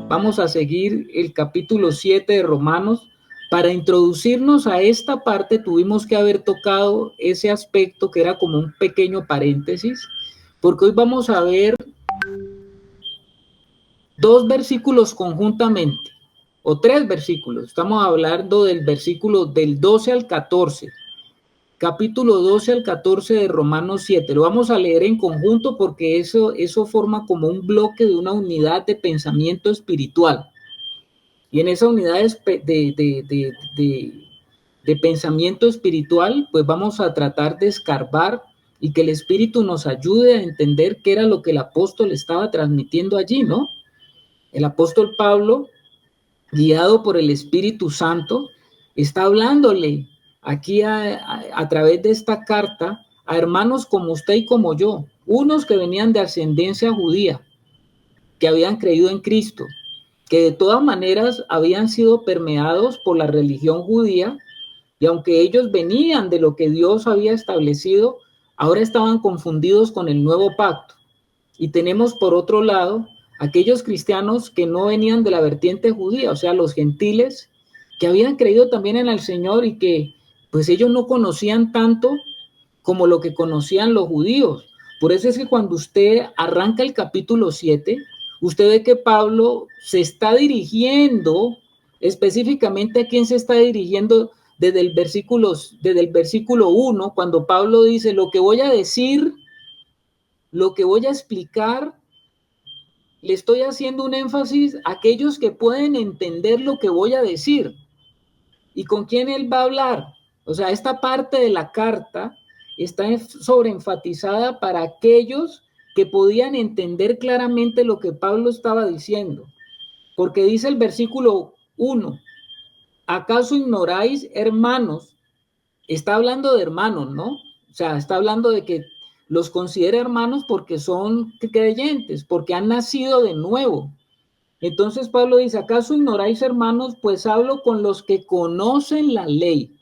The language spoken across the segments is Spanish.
Vamos a seguir el capítulo 7 de Romanos. Para introducirnos a esta parte tuvimos que haber tocado ese aspecto que era como un pequeño paréntesis, porque hoy vamos a ver dos versículos conjuntamente, o tres versículos. Estamos hablando del versículo del 12 al 14, capítulo 12 al 14 de Romanos 7. Lo vamos a leer en conjunto porque eso forma como un bloque de una unidad de pensamiento espiritual. Y en esa unidad de pensamiento espiritual, pues vamos a tratar de escarbar y que el Espíritu nos ayude a entender qué era lo que el apóstol estaba transmitiendo allí, ¿no? El apóstol Pablo, guiado por el Espíritu Santo, está hablándole aquí a través de esta carta a hermanos como usted y como yo, unos que venían de ascendencia judía, que habían creído en Cristo, que de todas maneras habían sido permeados por la religión judía, y aunque ellos venían de lo que Dios había establecido, ahora estaban confundidos con el nuevo pacto. Y tenemos por otro lado aquellos cristianos que no venían de la vertiente judía, o sea, los gentiles, que habían creído también en el Señor y que pues ellos no conocían tanto como lo que conocían los judíos. Por eso es que cuando usted arranca el capítulo 7, usted ve que Pablo se está dirigiendo, específicamente a quién se está dirigiendo desde el versículo 1, cuando Pablo dice, lo que voy a decir, lo que voy a explicar, le estoy haciendo un énfasis a aquellos que pueden entender lo que voy a decir. ¿Y con quién él va a hablar? O sea, esta parte de la carta está sobreenfatizada para aquellos que podían entender claramente lo que Pablo estaba diciendo. Porque dice el versículo 1, ¿acaso ignoráis, hermanos? Está hablando de hermanos, ¿no? O sea, está hablando de que los considera hermanos porque son creyentes, porque han nacido de nuevo. Entonces Pablo dice, ¿acaso ignoráis, hermanos? Pues hablo con los que conocen la ley.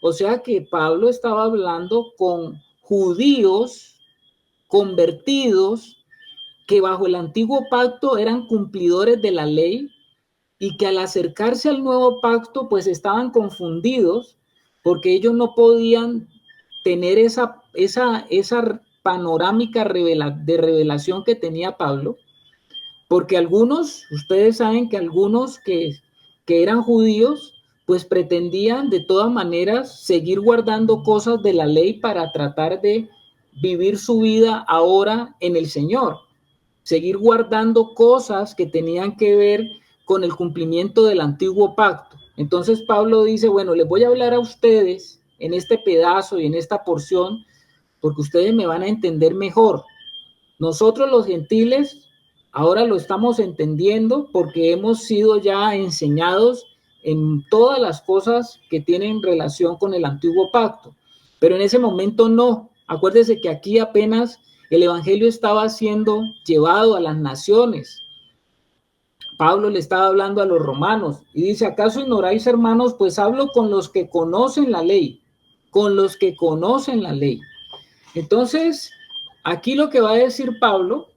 O sea que Pablo estaba hablando con judíos convertidos que bajo el antiguo pacto eran cumplidores de la ley y que al acercarse al nuevo pacto pues estaban confundidos porque ellos no podían tener esa panorámica de revelación que tenía Pablo, porque algunos, ustedes saben que algunos que eran judíos, pues pretendían de todas maneras seguir guardando cosas de la ley para tratar de vivir su vida ahora en el Señor, seguir guardando cosas que tenían que ver con el cumplimiento del antiguo pacto. Entonces Pablo dice, bueno, les voy a hablar a ustedes en este pedazo y en esta porción, porque ustedes me van a entender mejor. Nosotros los gentiles ahora lo estamos entendiendo porque hemos sido ya enseñados en todas las cosas que tienen relación con el antiguo pacto. Pero en ese momento no. Acuérdese que aquí apenas el evangelio estaba siendo llevado a las naciones. Pablo le estaba hablando a los romanos y dice, ¿acaso ignoráis, hermanos? Pues hablo con los que conocen la ley, con los que conocen la ley. Entonces, aquí lo que va a decir Pablo,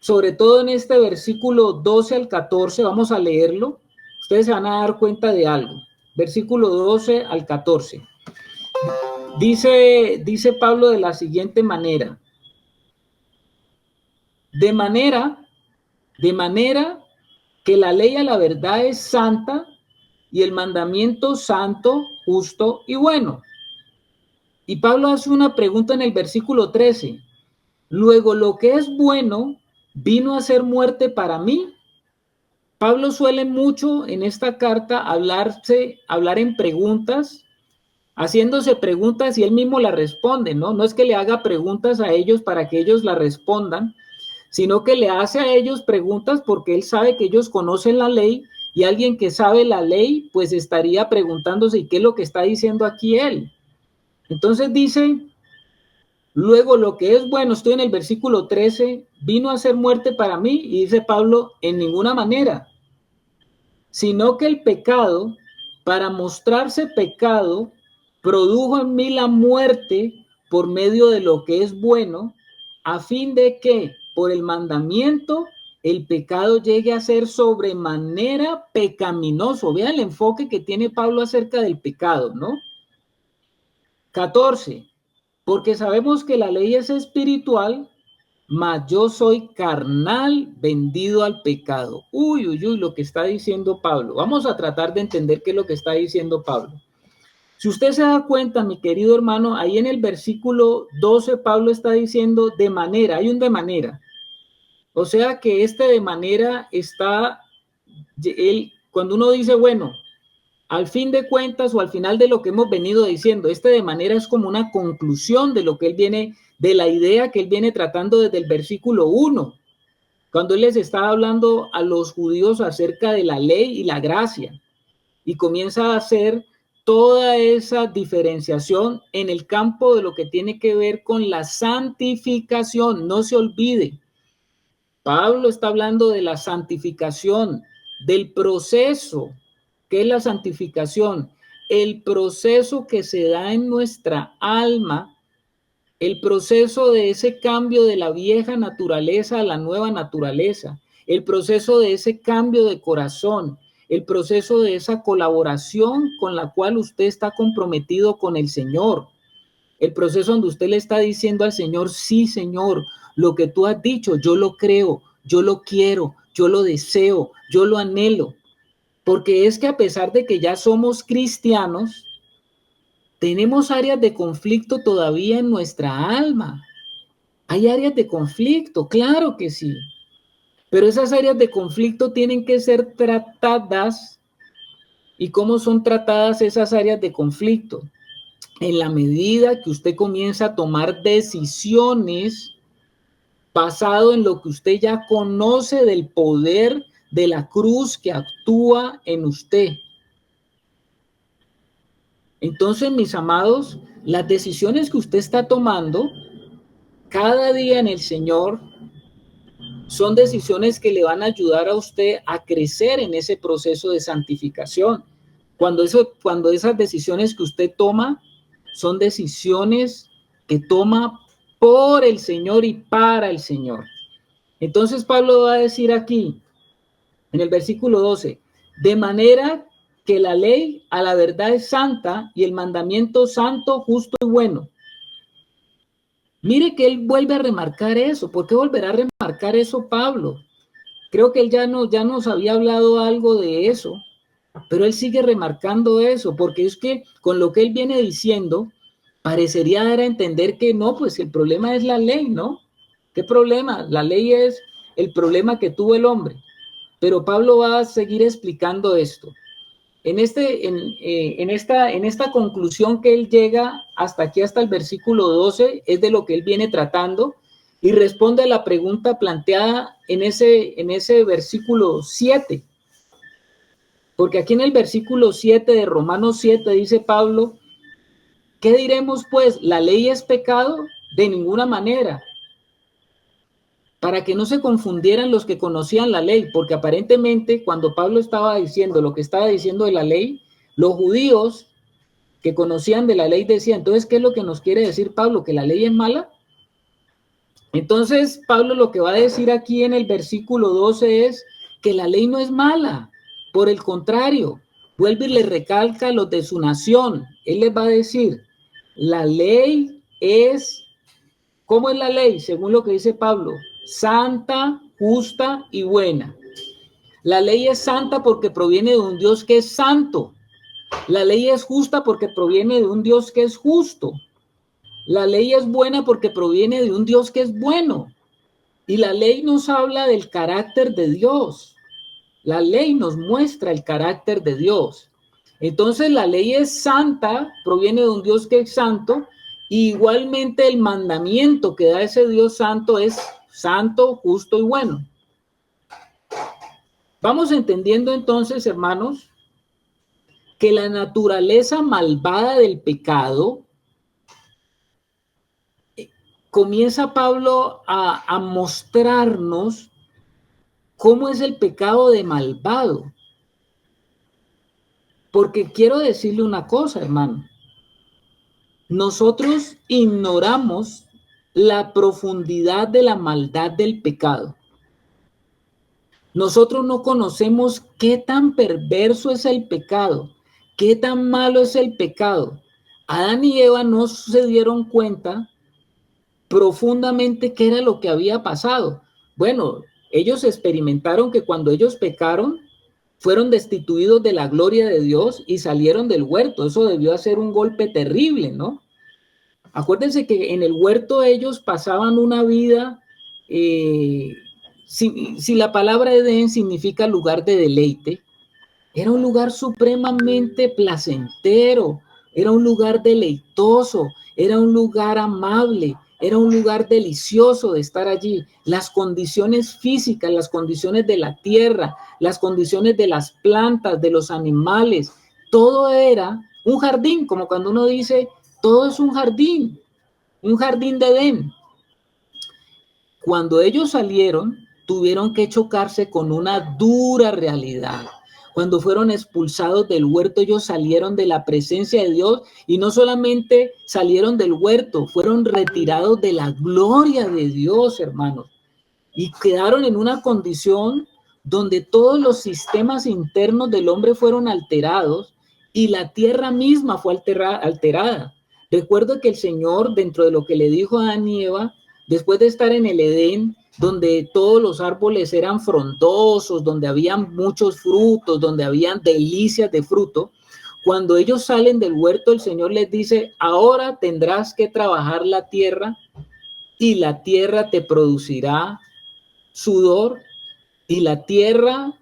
sobre todo en este versículo 12 al 14, vamos a leerlo, ustedes se van a dar cuenta de algo. Versículo 12 al 14. Dice Pablo de la siguiente manera. De manera que la ley a la verdad es santa y el mandamiento santo, justo y bueno. Y Pablo hace una pregunta en el versículo 13. Luego, lo que es bueno vino a ser muerte para mí. Pablo suele mucho en esta carta hablar en preguntas, haciéndose preguntas y él mismo las responde, ¿no? No es que le haga preguntas a ellos para que ellos la respondan, sino que le hace a ellos preguntas porque él sabe que ellos conocen la ley y alguien que sabe la ley pues estaría preguntándose ¿y qué es lo que está diciendo aquí él? Entonces dice, luego lo que es bueno, estoy en el versículo 13, vino a ser muerte para mí y dice Pablo, en ninguna manera, sino que el pecado, para mostrarse pecado, produjo en mí la muerte por medio de lo que es bueno, a fin de que por el mandamiento el pecado llegue a ser sobremanera pecaminoso. Vea el enfoque que tiene Pablo acerca del pecado, ¿no? 14. Porque sabemos que la ley es espiritual, mas yo soy carnal, vendido al pecado. Uy, uy, uy, lo que está diciendo Pablo. Vamos a tratar de entender qué es lo que está diciendo Pablo. Si usted se da cuenta, mi querido hermano, ahí en el versículo 12, Pablo está diciendo de manera, hay un de manera. O sea que este de manera está, cuando uno dice, bueno, al fin de cuentas o al final de lo que hemos venido diciendo, este de manera es como una conclusión de lo que él viene, de la idea que él viene tratando desde el versículo 1, cuando él les estaba hablando a los judíos acerca de la ley y la gracia, y comienza a hacer toda esa diferenciación en el campo de lo que tiene que ver con la santificación. No se olvide, Pablo está hablando de la santificación, del proceso. ¿Qué es la santificación? El proceso que se da en nuestra alma, el proceso de ese cambio de la vieja naturaleza a la nueva naturaleza, el proceso de ese cambio de corazón, el proceso de esa colaboración con la cual usted está comprometido con el Señor, el proceso donde usted le está diciendo al Señor, sí, Señor, lo que tú has dicho, yo lo creo, yo lo quiero, yo lo deseo, yo lo anhelo. Porque es que a pesar de que ya somos cristianos, tenemos áreas de conflicto todavía en nuestra alma. Hay áreas de conflicto, claro que sí. Pero esas áreas de conflicto tienen que ser tratadas. ¿Y cómo son tratadas esas áreas de conflicto? En la medida que usted comienza a tomar decisiones basado en lo que usted ya conoce del poder de la cruz que actúa en usted. Entonces, mis amados, las decisiones que usted está tomando cada día en el Señor son decisiones que le van a ayudar a usted a crecer en ese proceso de santificación. Cuando esas decisiones que usted toma son decisiones que toma por el Señor y para el Señor. Entonces Pablo va a decir aquí, en el versículo 12, de manera que la ley a la verdad es santa y el mandamiento santo, justo y bueno. Mire que él vuelve a remarcar eso. ¿Por qué volverá a remarcar eso Pablo? Creo que él ya nos había hablado algo de eso, pero él sigue remarcando eso, porque es que con lo que él viene diciendo, parecería dar a entender que no, pues el problema es la ley, ¿no? ¿Qué problema? La ley es el problema que tuvo el hombre. Pero Pablo va a seguir explicando esto. En esta conclusión que él llega hasta aquí, hasta el versículo 12, es de lo que él viene tratando y responde a la pregunta planteada en ese versículo 7. Porque aquí en el versículo 7 de Romanos 7 dice Pablo, ¿qué diremos pues? ¿La ley es pecado? De ninguna manera. Para que no se confundieran los que conocían la ley, porque aparentemente cuando Pablo estaba diciendo lo que estaba diciendo de la ley, los judíos que conocían de la ley decían, entonces, ¿qué es lo que nos quiere decir Pablo? ¿Que la ley es mala? Entonces, Pablo lo que va a decir aquí en el versículo 12 es que la ley no es mala, por el contrario, vuelve y le recalca a los de su nación. Él les va a decir, la ley es, ¿cómo es la ley? Según lo que dice Pablo, santa, justa y buena. La ley es santa porque proviene de un Dios que es santo. La ley es justa porque proviene de un Dios que es justo. La ley es buena porque proviene de un Dios que es bueno. Y la ley nos habla del carácter de Dios. La ley nos muestra el carácter de Dios. Entonces la ley es santa, proviene de un Dios que es santo. Y igualmente el mandamiento que da ese Dios santo es santo, justo y bueno. Vamos entendiendo entonces, hermanos, que la naturaleza malvada del pecado comienza Pablo a mostrarnos cómo es el pecado de malvado. Porque quiero decirle una cosa, hermano. nosotros ignoramos la profundidad de la maldad del pecado. Nosotros no conocemos qué tan perverso es el pecado, qué tan malo es el pecado. Adán y Eva no se dieron cuenta profundamente qué era lo que había pasado. Bueno, ellos experimentaron que cuando ellos pecaron, fueron destituidos de la gloria de Dios y salieron del huerto. Eso debió ser un golpe terrible, ¿no? Acuérdense que en el huerto ellos pasaban una vida, si la palabra Edén significa lugar de deleite, era un lugar supremamente placentero, era un lugar deleitoso, era un lugar amable, era un lugar delicioso de estar allí. Las condiciones físicas, las condiciones de la tierra, las condiciones de las plantas, de los animales, todo era un jardín, como cuando uno dice, todo es un jardín de Edén. Cuando ellos salieron, tuvieron que chocarse con una dura realidad. Cuando fueron expulsados del huerto, ellos salieron de la presencia de Dios y no solamente salieron del huerto, fueron retirados de la gloria de Dios, hermanos, y quedaron en una condición donde todos los sistemas internos del hombre fueron alterados y la tierra misma fue alterada. Recuerdo que el Señor, dentro de lo que le dijo a Adán y Eva, después de estar en el Edén, donde todos los árboles eran frondosos, donde habían muchos frutos, donde habían delicias de fruto, cuando ellos salen del huerto, el Señor les dice, ahora tendrás que trabajar la tierra y la tierra te producirá sudor y la tierra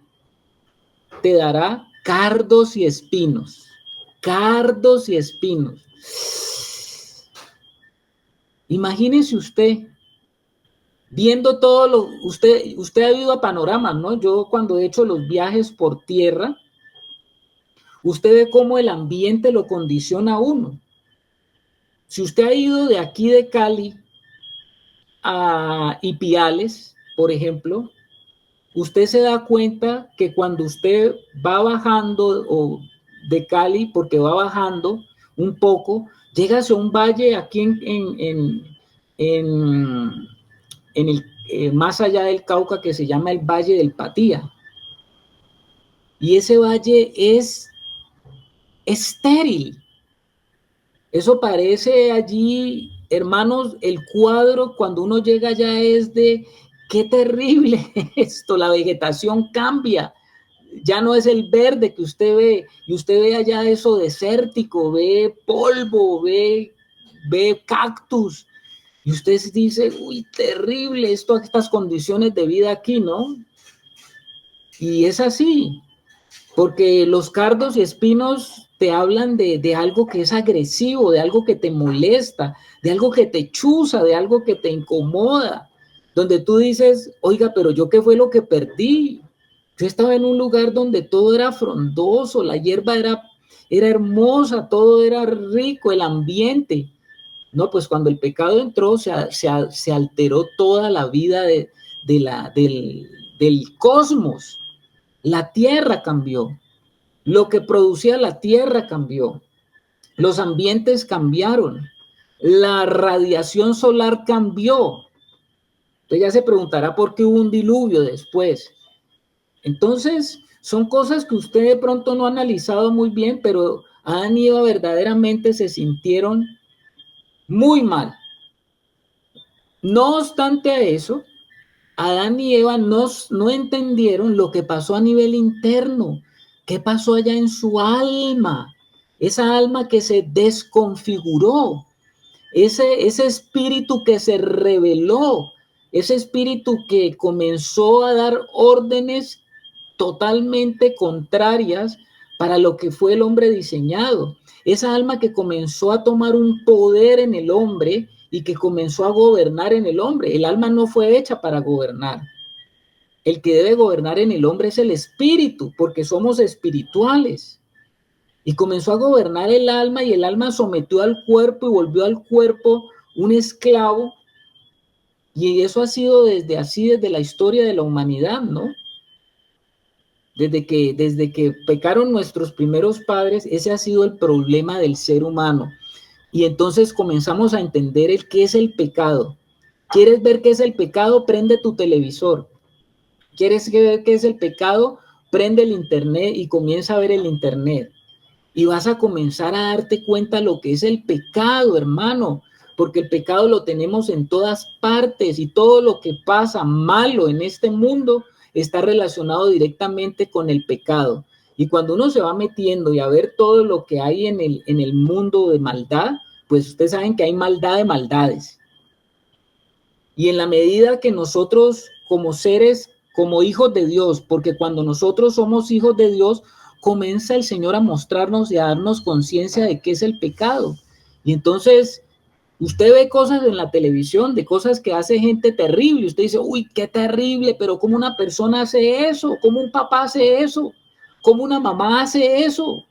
te dará cardos y espinos. Cardos y espinos. Imagínese usted viendo todo lo, usted ha ido a panoramas, ¿no? Yo cuando he hecho los viajes por tierra, usted ve cómo el ambiente lo condiciona a uno. Si usted ha ido de aquí de Cali a Ipiales, por ejemplo, usted se da cuenta que cuando usted va bajando o de Cali, porque va bajando un poco, llega a un valle aquí en el más allá del Cauca que se llama el Valle del Patía. Y ese valle es estéril. Eso parece allí, hermanos, el cuadro cuando uno llega allá es de qué terrible esto, la vegetación cambia. Ya no es el verde que usted ve, y usted ve allá eso desértico, ve polvo, ve cactus, y usted dice, uy, terrible estas condiciones de vida aquí, ¿no? Y es así, porque los cardos y espinos te hablan de algo que es agresivo, de algo que te molesta, de algo que te chuza, de algo que te incomoda, donde tú dices, oiga, pero yo qué fue lo que perdí. Yo estaba en un lugar donde todo era frondoso, la hierba era hermosa, todo era rico, el ambiente. No, pues cuando el pecado entró, se alteró toda la vida del cosmos. La tierra cambió. Lo que producía la tierra cambió. Los ambientes cambiaron. La radiación solar cambió. Entonces ya se preguntará por qué hubo un diluvio después. Entonces, son cosas que usted de pronto no ha analizado muy bien, pero Adán y Eva verdaderamente se sintieron muy mal. No obstante a eso, Adán y Eva no entendieron lo que pasó a nivel interno, qué pasó allá en su alma, esa alma que se desconfiguró, ese espíritu que se rebeló, ese espíritu que comenzó a dar órdenes totalmente contrarias para lo que fue el hombre diseñado. Esa alma que comenzó a tomar un poder en el hombre y que comenzó a gobernar en el hombre. El alma no fue hecha para gobernar. El que debe gobernar en el hombre es el espíritu, porque somos espirituales. Y comenzó a gobernar el alma y el alma sometió al cuerpo y volvió al cuerpo un esclavo. Y eso ha sido desde la historia de la humanidad, ¿no? Desde que pecaron nuestros primeros padres, ese ha sido el problema del ser humano. Y entonces comenzamos a entender el qué es el pecado. ¿Quieres ver qué es el pecado? Prende tu televisor. ¿Quieres ver qué es el pecado? Prende el internet y comienza a ver el internet. Y vas a comenzar a darte cuenta lo que es el pecado, hermano, porque el pecado lo tenemos en todas partes y todo lo que pasa malo en este mundo está relacionado directamente con el pecado. Y cuando uno se va metiendo y a ver todo lo que hay en el mundo de maldad, pues ustedes saben que hay maldad de maldades. Y en la medida que nosotros como seres, como hijos de Dios, porque cuando nosotros somos hijos de Dios, comienza el Señor a mostrarnos y a darnos conciencia de qué es el pecado. Y entonces usted ve cosas en la televisión, de cosas que hace gente terrible. Usted dice, uy, qué terrible, pero ¿cómo una persona hace eso? ¿Cómo un papá hace eso? ¿Cómo una mamá hace eso?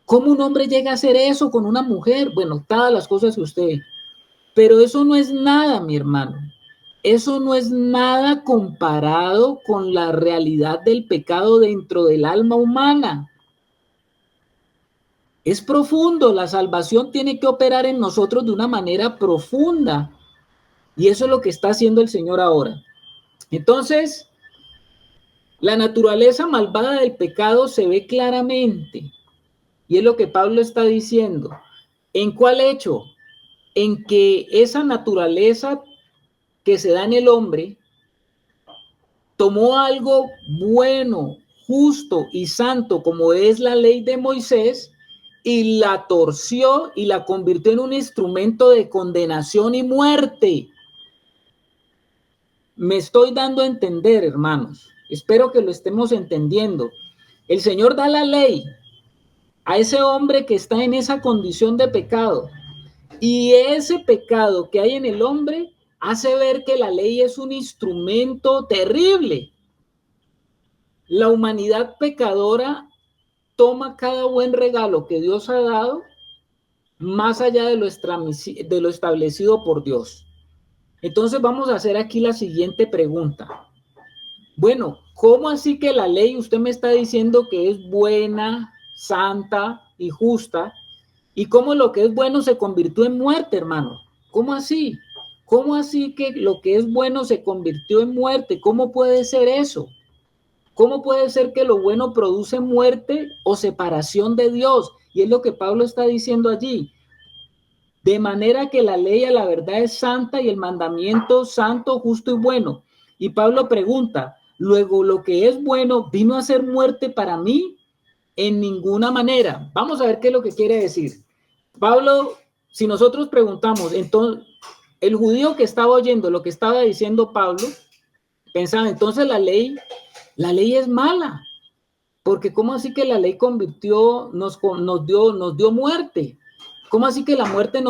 ¿Cómo un hombre llega a hacer eso con una mujer? Bueno, todas las cosas que usted ve. Pero eso no es nada, mi hermano. Eso no es nada comparado con la realidad del pecado dentro del alma humana. Es profundo, la salvación tiene que operar en nosotros de una manera profunda. Y eso es lo que está haciendo el Señor ahora. Entonces, la naturaleza malvada del pecado se ve claramente. Y es lo que Pablo está diciendo. ¿En cuál hecho? En que esa naturaleza que se da en el hombre tomó algo bueno, justo y santo como es la ley de Moisés y la torció y la convirtió en un instrumento de condenación y muerte. Me estoy dando a entender, hermanos. Espero que lo estemos entendiendo. El Señor da la ley a ese hombre que está en esa condición de pecado. Y ese pecado que hay en el hombre hace ver que la ley es un instrumento terrible. La humanidad pecadora toma cada buen regalo que Dios ha dado más allá de lo establecido por Dios. Entonces vamos a hacer aquí la siguiente pregunta. Bueno, ¿cómo así que la ley usted me está diciendo que es buena, santa y justa? ¿Y cómo lo que es bueno se convirtió en muerte, hermano? ¿Cómo así? ¿Cómo así que lo que es bueno se convirtió en muerte? ¿Cómo puede ser eso? ¿Cómo puede ser que lo bueno produce muerte o separación de Dios? Y es lo que Pablo está diciendo allí. De manera que la ley a la verdad es santa y el mandamiento santo, justo y bueno. Y Pablo pregunta, luego lo que es bueno vino a ser muerte para mí en ninguna manera. Vamos a ver qué es lo que quiere decir. Pablo, si nosotros preguntamos, entonces, el judío que estaba oyendo lo que estaba diciendo Pablo, pensaba, entonces la ley es mala, porque ¿cómo así que la ley convirtió, nos dio muerte? ¿Cómo así que la muerte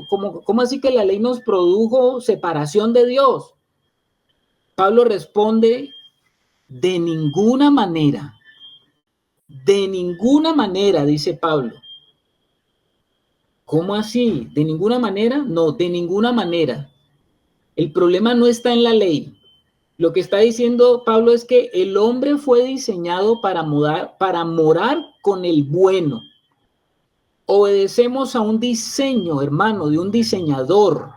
cómo así que la ley nos produjo separación de Dios? Pablo responde, de ninguna manera, dice Pablo. ¿Cómo así? ¿De ninguna manera? No, de ninguna manera. El problema no está en la ley. Lo que está diciendo Pablo es que el hombre fue diseñado para morar con el bueno. Obedecemos a un diseño, hermano, de un diseñador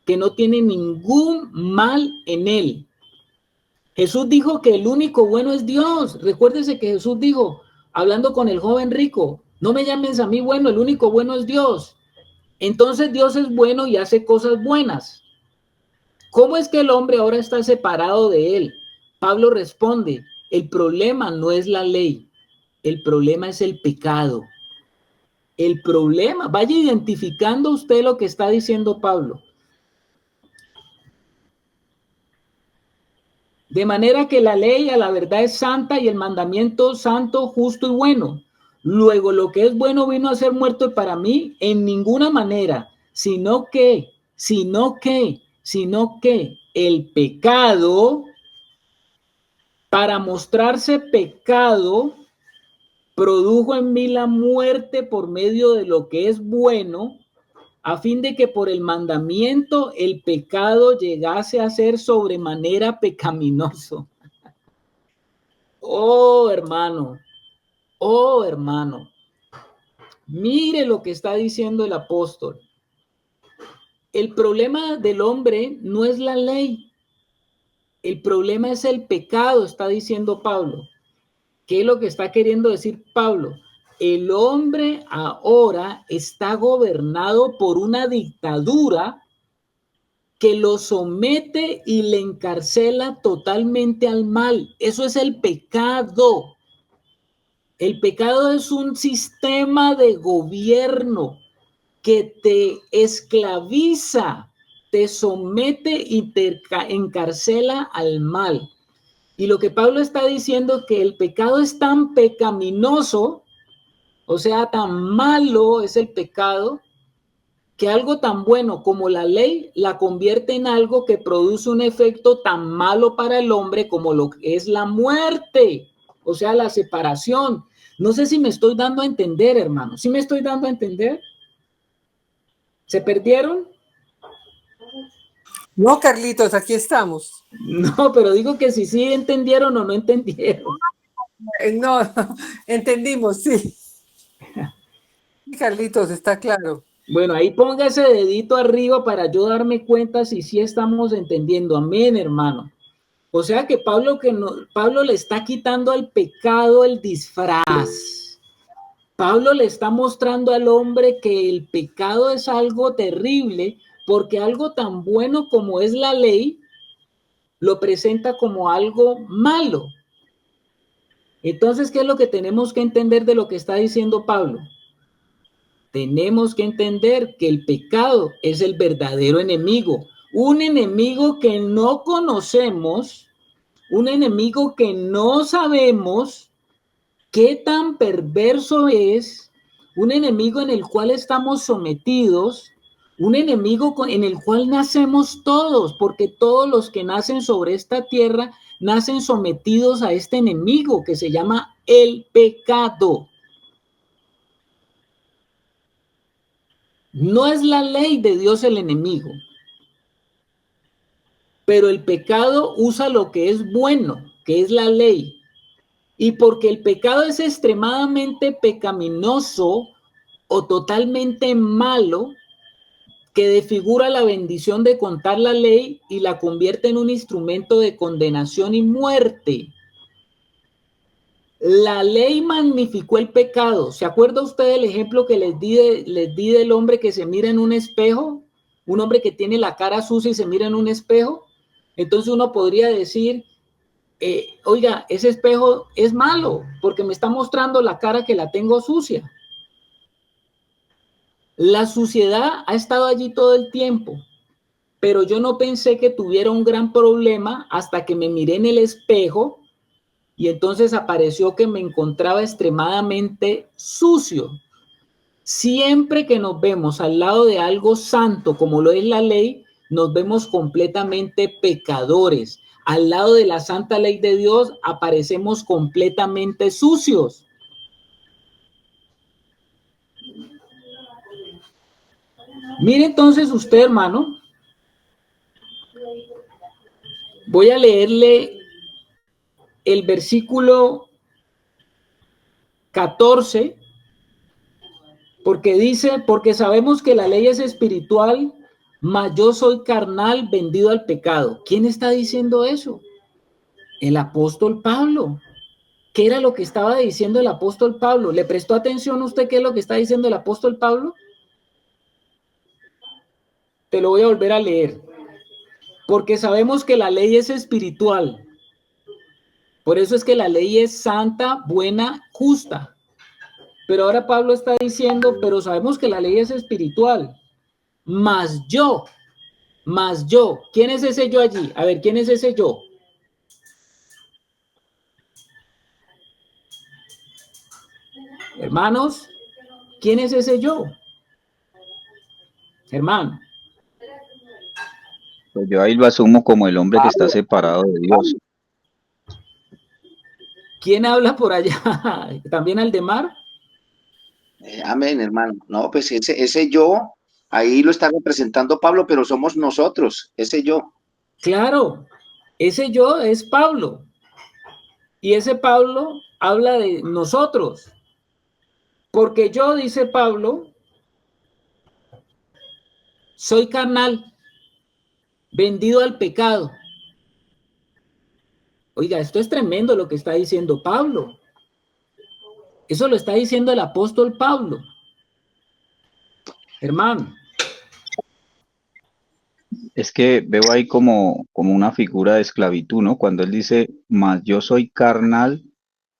que no tiene ningún mal en él. Jesús dijo que el único bueno es Dios. Recuérdese que Jesús dijo, hablando con el joven rico, no me llames a mí bueno, el único bueno es Dios. Entonces Dios es bueno y hace cosas buenas. ¿Cómo es que el hombre ahora está separado de él? Pablo responde, el problema no es la ley, el problema es el pecado. El problema, vaya identificando usted lo que está diciendo Pablo. De manera que la ley a la verdad es santa y el mandamiento santo, justo y bueno. Luego lo que es bueno vino a ser muerto para mí en ninguna manera, sino que el pecado, para mostrarse pecado, produjo en mí la muerte por medio de lo que es bueno, a fin de que por el mandamiento el pecado llegase a ser sobremanera pecaminoso. Oh, hermano, oh, hermano. Mire lo que está diciendo el apóstol. El problema del hombre no es la ley. El problema es el pecado, está diciendo Pablo. ¿Qué es lo que está queriendo decir Pablo? El hombre ahora está gobernado por una dictadura que lo somete y le encarcela totalmente al mal. Eso es el pecado. El pecado es un sistema de gobierno que te esclaviza, te somete y te encarcela al mal. Y lo que Pablo está diciendo es que el pecado es tan pecaminoso, o sea, tan malo es el pecado, que algo tan bueno como la ley la convierte en algo que produce un efecto tan malo para el hombre como lo que es la muerte, o sea, la separación. No sé si me estoy dando a entender, hermano. ¿Sí me estoy dando a entender? ¿Se perdieron? No, Carlitos, aquí estamos. No, pero digo que si sí entendieron o no entendieron. No, entendimos, sí. Carlitos, está claro. Bueno, ahí ponga ese dedito arriba para yo darme cuenta si sí estamos entendiendo. Amén, hermano. O sea que Pablo le está quitando al pecado el disfraz. Pablo le está mostrando al hombre que el pecado es algo terrible porque algo tan bueno como es la ley lo presenta como algo malo. Entonces, ¿qué es lo que tenemos que entender de lo que está diciendo Pablo? Tenemos que entender que el pecado es el verdadero enemigo, un enemigo que no conocemos, un enemigo que no sabemos qué tan perverso es, un enemigo en el cual estamos sometidos, un enemigo en el cual nacemos todos, porque todos los que nacen sobre esta tierra nacen sometidos a este enemigo que se llama el pecado. No es la ley de Dios el enemigo, pero el pecado usa lo que es bueno, que es la ley. Y porque el pecado es extremadamente pecaminoso o totalmente malo, que desfigura la bendición de contar la ley y la convierte en un instrumento de condenación y muerte. La ley magnificó el pecado. ¿Se acuerda usted del ejemplo que les di del hombre que se mira en un espejo? Un hombre que tiene la cara sucia y se mira en un espejo. Entonces uno podría decir, oiga, ese espejo es malo porque me está mostrando la cara que la tengo sucia. La suciedad ha estado allí todo el tiempo, pero yo no pensé que tuviera un gran problema hasta que me miré en el espejo y entonces apareció que me encontraba extremadamente sucio. Siempre que nos vemos al lado de algo santo como lo es la ley, nos vemos completamente pecadores. Al lado de la santa ley de Dios aparecemos completamente sucios. Mire entonces usted, hermano, voy a leerle el versículo 14, porque dice, porque sabemos que la ley es espiritual, mas yo soy carnal, vendido al pecado. ¿Quién está diciendo eso? El apóstol Pablo. ¿Qué era lo que estaba diciendo el apóstol Pablo? ¿Le prestó atención usted qué es lo que está diciendo el apóstol Pablo? Te lo voy a volver a leer. Porque sabemos que la ley es espiritual. Por eso es que la ley es santa, buena, justa. Pero ahora Pablo está diciendo, pero sabemos que la ley es espiritual. Más yo, ¿quién es ese yo allí? A ver, ¿quién es ese yo? Hermanos, ¿quién es ese yo? Hermano. Pues yo ahí lo asumo como el hombre que está separado de Dios. ¿Quién habla por allá? ¿También Aldemar? Amén, hermano. No, pues ese yo, ahí lo está representando Pablo, pero somos nosotros, ese yo. Claro, ese yo es Pablo. Y ese Pablo habla de nosotros. Porque yo, dice Pablo, soy carnal, vendido al pecado. Oiga, esto es tremendo lo que está diciendo Pablo. Eso lo está diciendo el apóstol Pablo. Hermano. Es que veo ahí como una figura de esclavitud, ¿no? Cuando él dice, mas yo soy carnal,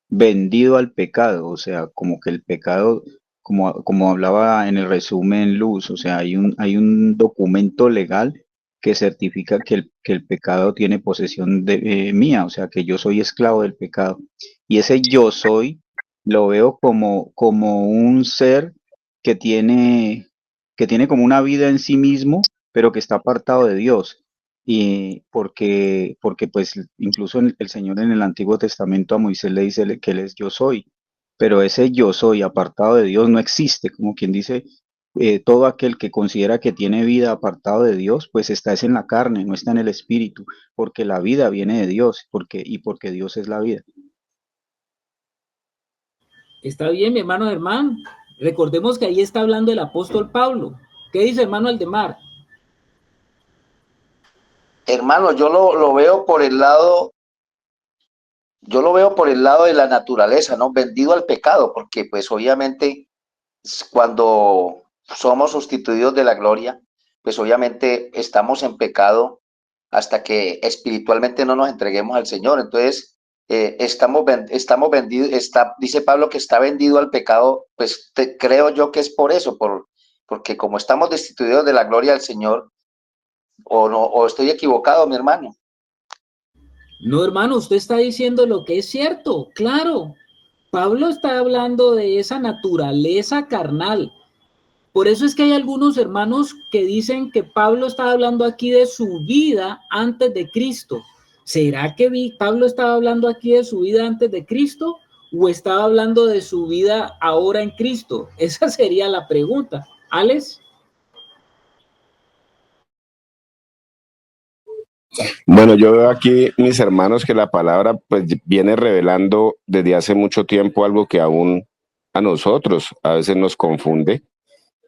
vendido al pecado, o sea, como que el pecado, como hablaba en el resumen Luz, o sea, hay un documento legal que certifica que el pecado tiene posesión de mía, o sea, que yo soy esclavo del pecado. Y ese yo soy lo veo como un ser que tiene como una vida en sí mismo, pero que está apartado de Dios. Y porque pues incluso el Señor en el Antiguo Testamento a Moisés le dice que él es yo soy, pero ese yo soy apartado de Dios no existe, como quien dice, todo aquel que considera que tiene vida apartado de Dios, pues está es en la carne, no está en el espíritu, porque la vida viene de Dios, porque Dios es la vida. Está bien, mi hermano Germán. Recordemos que ahí está hablando el apóstol Pablo. ¿Qué dice hermano Aldemar? Hermano, yo lo veo por el lado de la naturaleza, ¿no? Vendido al pecado, porque pues obviamente cuando somos sustituidos de la gloria, pues obviamente estamos en pecado hasta que espiritualmente no nos entreguemos al Señor. Entonces, estamos vendidos, dice Pablo que está vendido al pecado, pues creo yo que es por eso, porque como estamos destituidos de la gloria del Señor, o no, o estoy equivocado, mi hermano. No, hermano, usted está diciendo lo que es cierto, claro. Pablo está hablando de esa naturaleza carnal. Por eso es que hay algunos hermanos que dicen que Pablo está hablando aquí de su vida antes de Cristo. ¿Será que Pablo estaba hablando aquí de su vida antes de Cristo o estaba hablando de su vida ahora en Cristo? Esa sería la pregunta. ¿Alex? Bueno, yo veo aquí, mis hermanos, que la palabra pues viene revelando desde hace mucho tiempo algo que aún a nosotros a veces nos confunde,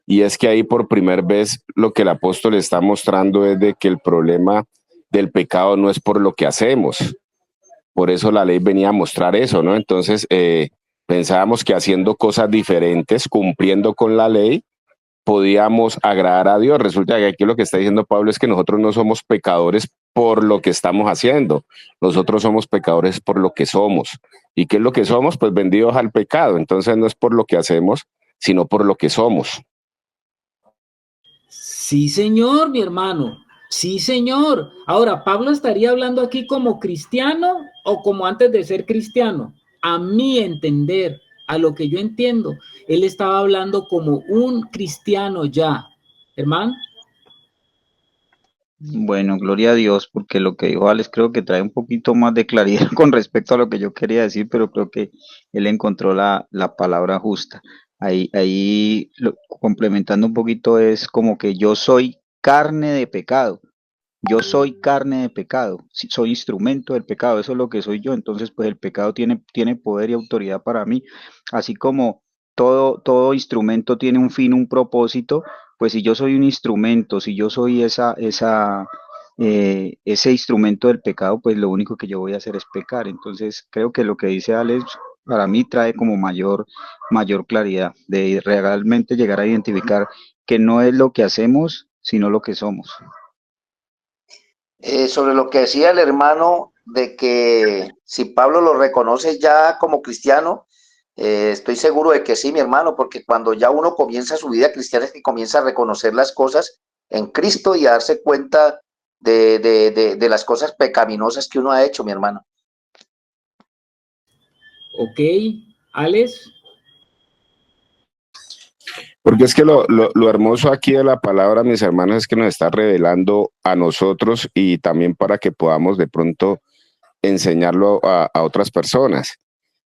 y es que ahí por primera vez lo que el apóstol está mostrando es de que el problema del pecado no es por lo que hacemos. Por eso la ley venía a mostrar eso, ¿no? Entonces pensábamos que haciendo cosas diferentes, cumpliendo con la ley, podíamos agradar a Dios. Resulta que aquí lo que está diciendo Pablo es que nosotros no somos pecadores por lo que estamos haciendo, nosotros somos pecadores por lo que somos. ¿Y qué es lo que somos? Pues vendidos al pecado. Entonces no es por lo que hacemos, sino por lo que somos. Sí, señor, mi hermano. Sí, señor. Ahora, ¿Pablo estaría hablando aquí como cristiano o como antes de ser cristiano? A mi entender, a lo que yo entiendo, él estaba hablando como un cristiano ya. Hermano. Bueno, gloria a Dios, porque lo que dijo Alex creo que trae un poquito más de claridad con respecto a lo que yo quería decir, pero creo que él encontró la palabra justa. Ahí complementando un poquito es como que yo soy carne de pecado. Yo soy carne de pecado, soy instrumento del pecado, eso es lo que soy yo. Entonces, pues el pecado tiene poder y autoridad para mí, así como todo instrumento tiene un fin, un propósito. Pues si yo soy un instrumento, si yo soy ese instrumento del pecado, pues lo único que yo voy a hacer es pecar. Entonces, creo que lo que dice Alex para mí trae como mayor claridad de realmente llegar a identificar que no es lo que hacemos, sino lo que somos. Sobre lo que decía el hermano de que si Pablo lo reconoce ya como cristiano, estoy seguro de que sí, mi hermano, porque cuando ya uno comienza su vida cristiana es que comienza a reconocer las cosas en Cristo y a darse cuenta de las cosas pecaminosas que uno ha hecho, mi hermano. Ok, Alex. Porque es que lo hermoso aquí de la palabra, mis hermanos, es que nos está revelando a nosotros y también para que podamos de pronto enseñarlo a otras personas.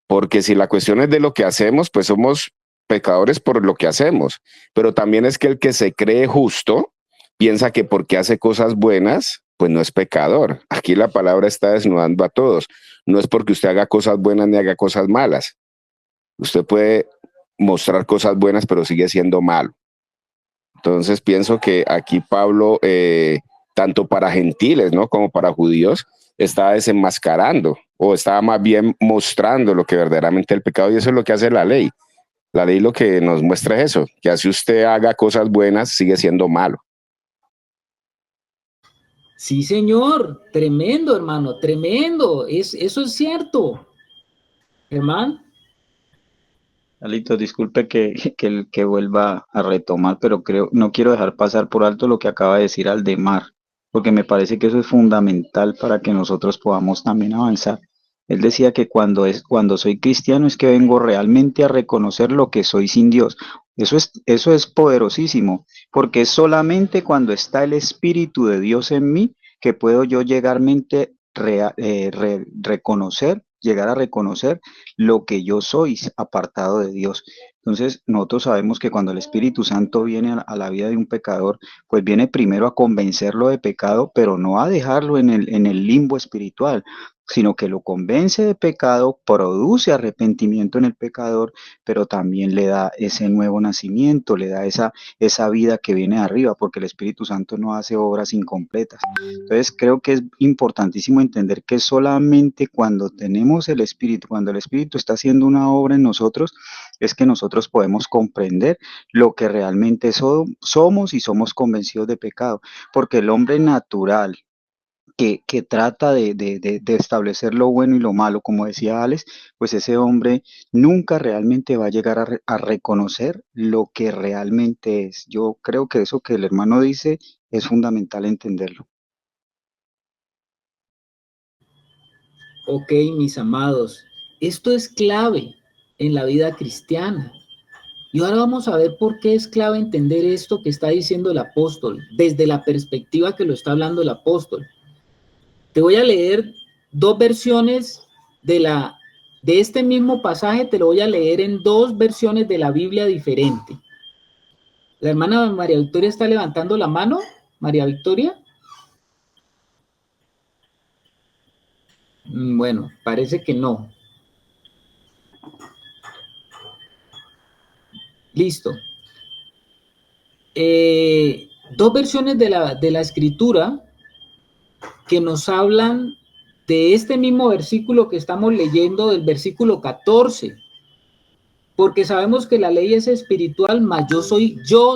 Porque si la cuestión es de lo que hacemos, pues somos pecadores por lo que hacemos. Pero también es que el que se cree justo piensa que porque hace cosas buenas, pues no es pecador. Aquí la palabra está desnudando a todos. No es porque usted haga cosas buenas ni haga cosas malas. Usted puede mostrar cosas buenas, pero sigue siendo malo. Entonces pienso que aquí Pablo, tanto para gentiles, ¿no?, como para judíos, está desenmascarando o está más bien mostrando lo que verdaderamente es el pecado, y eso es lo que hace la ley. La ley lo que nos muestra es eso, que así usted haga cosas buenas, sigue siendo malo. Sí, señor, tremendo, hermano, tremendo, eso es cierto, hermano. Alito, disculpe que vuelva a retomar, pero no quiero dejar pasar por alto lo que acaba de decir Aldemar, porque me parece que eso es fundamental para que nosotros podamos también avanzar. Él decía que cuando soy cristiano es que vengo realmente a reconocer lo que soy sin Dios. Eso es poderosísimo, porque es solamente cuando está el Espíritu de Dios en mí que puedo yo llegar a reconocer lo que yo soy apartado de Dios. Entonces, nosotros sabemos que cuando el Espíritu Santo viene a la vida de un pecador, pues viene primero a convencerlo de pecado, pero no a dejarlo en el limbo espiritual, sino que lo convence de pecado, produce arrepentimiento en el pecador, pero también le da ese nuevo nacimiento, le da esa vida que viene de arriba, porque el Espíritu Santo no hace obras incompletas. Entonces creo que es importantísimo entender que solamente cuando tenemos el Espíritu, cuando el Espíritu está haciendo una obra en nosotros, es que nosotros podemos comprender lo que realmente somos y somos convencidos de pecado, porque el hombre natural que trata de establecer lo bueno y lo malo, como decía Alex, pues ese hombre nunca realmente va a llegar a reconocer lo que realmente es. Yo creo que eso que el hermano dice es fundamental entenderlo. Ok, mis amados, esto es clave en la vida cristiana. Y ahora vamos a ver por qué es clave entender esto que está diciendo el apóstol, desde la perspectiva que lo está hablando el apóstol. Te voy a leer dos versiones de este mismo pasaje, te lo voy a leer en dos versiones de la Biblia diferente. La hermana María Victoria está levantando la mano. María Victoria. Bueno, parece que no. Listo. Dos versiones de la escritura que nos hablan de este mismo versículo que estamos leyendo, del versículo 14. Porque sabemos que la ley es espiritual, mas yo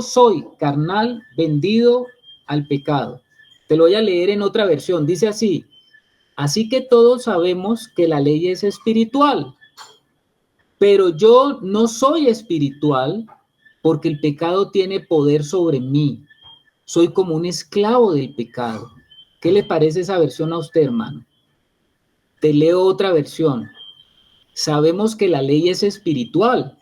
soy carnal, vendido al pecado. Te lo voy a leer en otra versión. Dice así: así que todos sabemos que la ley es espiritual, pero yo no soy espiritual porque el pecado tiene poder sobre mí. Soy como un esclavo del pecado. ¿Qué le parece esa versión a usted, hermano? Te leo otra versión. Sabemos que la ley es espiritual.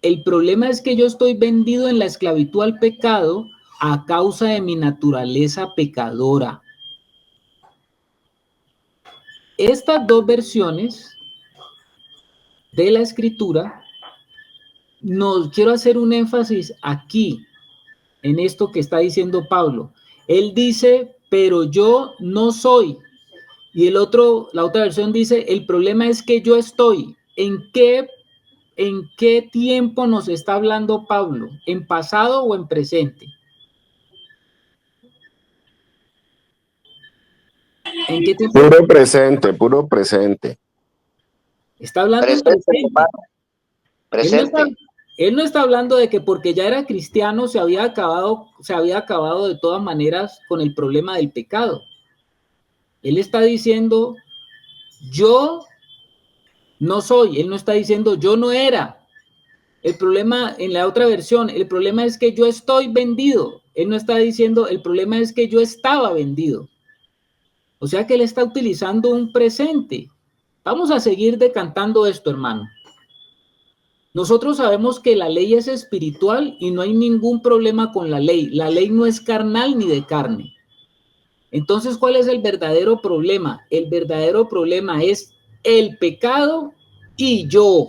El problema es que yo estoy vendido en la esclavitud al pecado a causa de mi naturaleza pecadora. Estas dos versiones de la escritura, quiero hacer un énfasis aquí, en esto que está diciendo Pablo. Él dice, pero yo no soy. Y la otra versión dice, el problema es que yo estoy. ¿En qué tiempo nos está hablando Pablo? ¿En pasado o en presente? ¿En qué tiempo? Puro presente, puro presente. Está hablando en Presente, presente. hermano. Presente. Él no está hablando de que porque ya era cristiano se había acabado de todas maneras con el problema del pecado. Él está diciendo, yo no soy. Él no está diciendo, yo no era. El problema, en la otra versión, el problema es que yo estoy vendido. Él no está diciendo, el problema es que yo estaba vendido. O sea que él está utilizando un presente. Vamos a seguir decantando esto, hermano. Nosotros sabemos que la ley es espiritual y no hay ningún problema con la ley. La ley no es carnal ni de carne. Entonces, ¿cuál es el verdadero problema? El verdadero problema es el pecado y yo.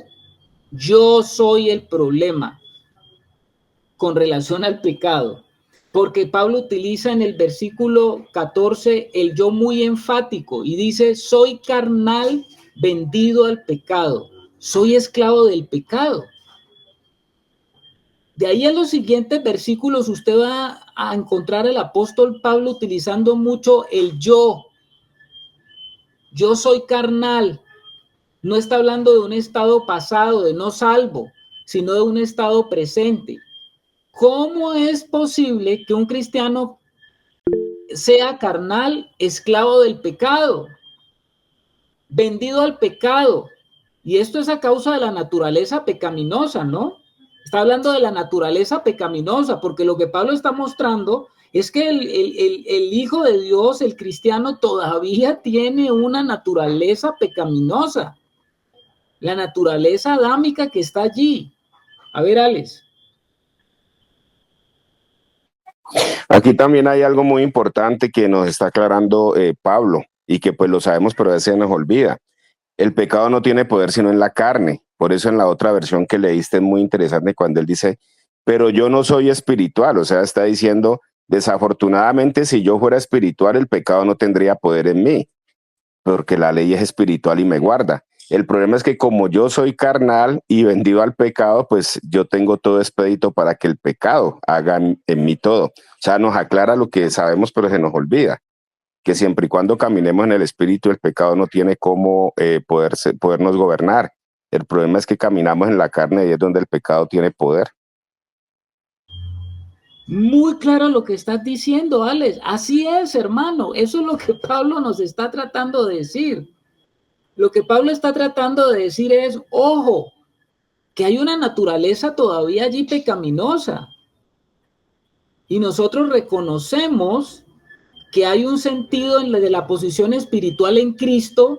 Yo soy el problema con relación al pecado. Porque Pablo utiliza en el versículo 14 el yo muy enfático y dice, soy carnal vendido al pecado. Soy esclavo del pecado. De ahí en los siguientes versículos usted va a encontrar al apóstol Pablo utilizando mucho el yo. Yo soy carnal. No está hablando de un estado pasado, de no salvo, sino de un estado presente. ¿Cómo es posible que un cristiano sea carnal, esclavo del pecado, vendido al pecado? Y esto es a causa de la naturaleza pecaminosa, ¿no? Está hablando de la naturaleza pecaminosa, porque lo que Pablo está mostrando es que el Hijo de Dios, el cristiano, todavía tiene una naturaleza pecaminosa, la naturaleza adámica que está allí. A ver, Alex. Aquí también hay algo muy importante que nos está aclarando Pablo, y que pues lo sabemos, pero a veces nos olvida. El pecado no tiene poder sino en la carne. Por eso en la otra versión que leíste es muy interesante cuando él dice, pero yo no soy espiritual. O sea, está diciendo, desafortunadamente, si yo fuera espiritual, el pecado no tendría poder en mí, porque la ley es espiritual y me guarda. El problema es que como yo soy carnal y vendido al pecado, pues yo tengo todo expedito para que el pecado haga en mí todo. O sea, nos aclara lo que sabemos, pero se nos olvida, que siempre y cuando caminemos en el espíritu, el pecado no tiene cómo podernos gobernar. El problema es que caminamos en la carne y es donde el pecado tiene poder. Muy claro lo que estás diciendo, Alex. Así es, hermano. Eso es lo que Pablo nos está tratando de decir. Lo que Pablo está tratando de decir es, ojo, que hay una naturaleza todavía allí pecaminosa. Y nosotros reconocemos que hay un sentido de la posición espiritual en Cristo,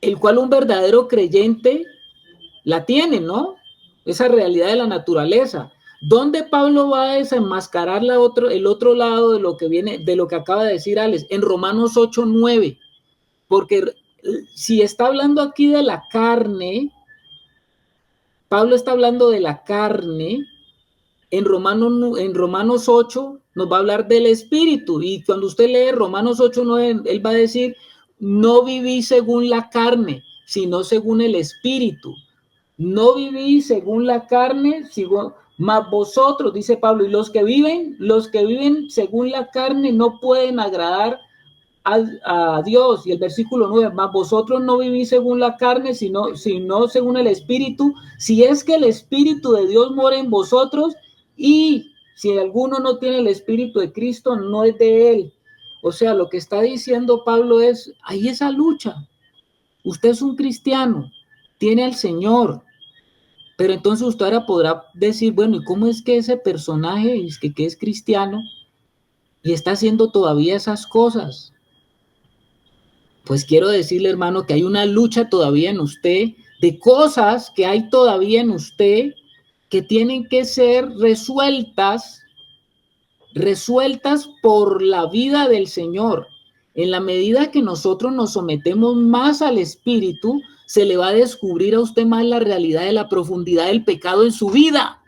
el cual un verdadero creyente la tiene, ¿no? Esa realidad de la naturaleza. ¿Dónde Pablo va a desenmascarar el otro lado de lo que viene, de lo que acaba de decir Alex? En Romanos 8:9. Porque si está hablando aquí de la carne, Pablo está hablando de la carne. En Romanos 8 nos va a hablar del espíritu, y cuando usted lee Romanos 8:9, él va a decir, no viví según la carne, sino según el espíritu. No viví según la carne, más vosotros, dice Pablo, y los que viven según la carne no pueden agradar a Dios. Y el versículo 9, más vosotros no vivís según la carne, sino según el espíritu, si es que el espíritu de Dios mora en vosotros, y si alguno no tiene el espíritu de Cristo, no es de él. O sea, lo que está diciendo Pablo es, hay esa lucha. Usted es un cristiano, tiene al Señor, pero entonces usted ahora podrá decir, bueno, ¿y cómo es que ese personaje que es cristiano y está haciendo todavía esas cosas? Pues quiero decirle, hermano, que hay una lucha todavía en usted, de cosas que hay todavía en usted que tienen que ser resueltas por la vida del Señor. En la medida que nosotros nos sometemos más al Espíritu, se le va a descubrir a usted más la realidad de la profundidad del pecado en su vida.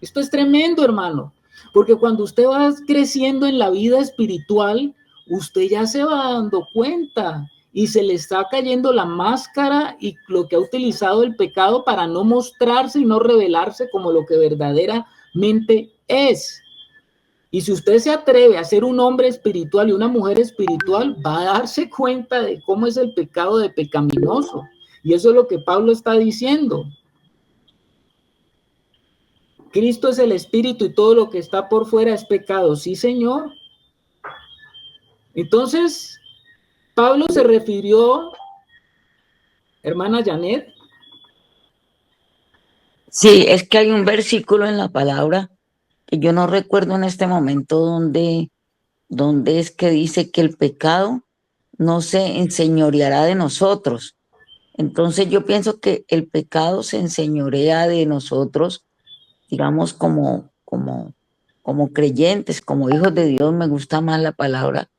Esto es tremendo, hermano, porque cuando usted va creciendo en la vida espiritual, usted ya se va dando cuenta y se le está cayendo la máscara y lo que ha utilizado el pecado para no mostrarse y no revelarse como lo que verdaderamente es. Y si usted se atreve a ser un hombre espiritual y una mujer espiritual, va a darse cuenta de cómo es el pecado de pecaminoso. Y eso es lo que Pablo está diciendo. Cristo es el espíritu y todo lo que está por fuera es pecado. Sí, Señor. Entonces, Pablo se refirió, hermana Janet. Sí, es que hay un versículo en la palabra que yo no recuerdo en este momento donde es que dice que el pecado no se enseñoreará de nosotros. Entonces yo pienso que el pecado se enseñorea de nosotros, digamos, como creyentes, como hijos de Dios. Me gusta más la palabra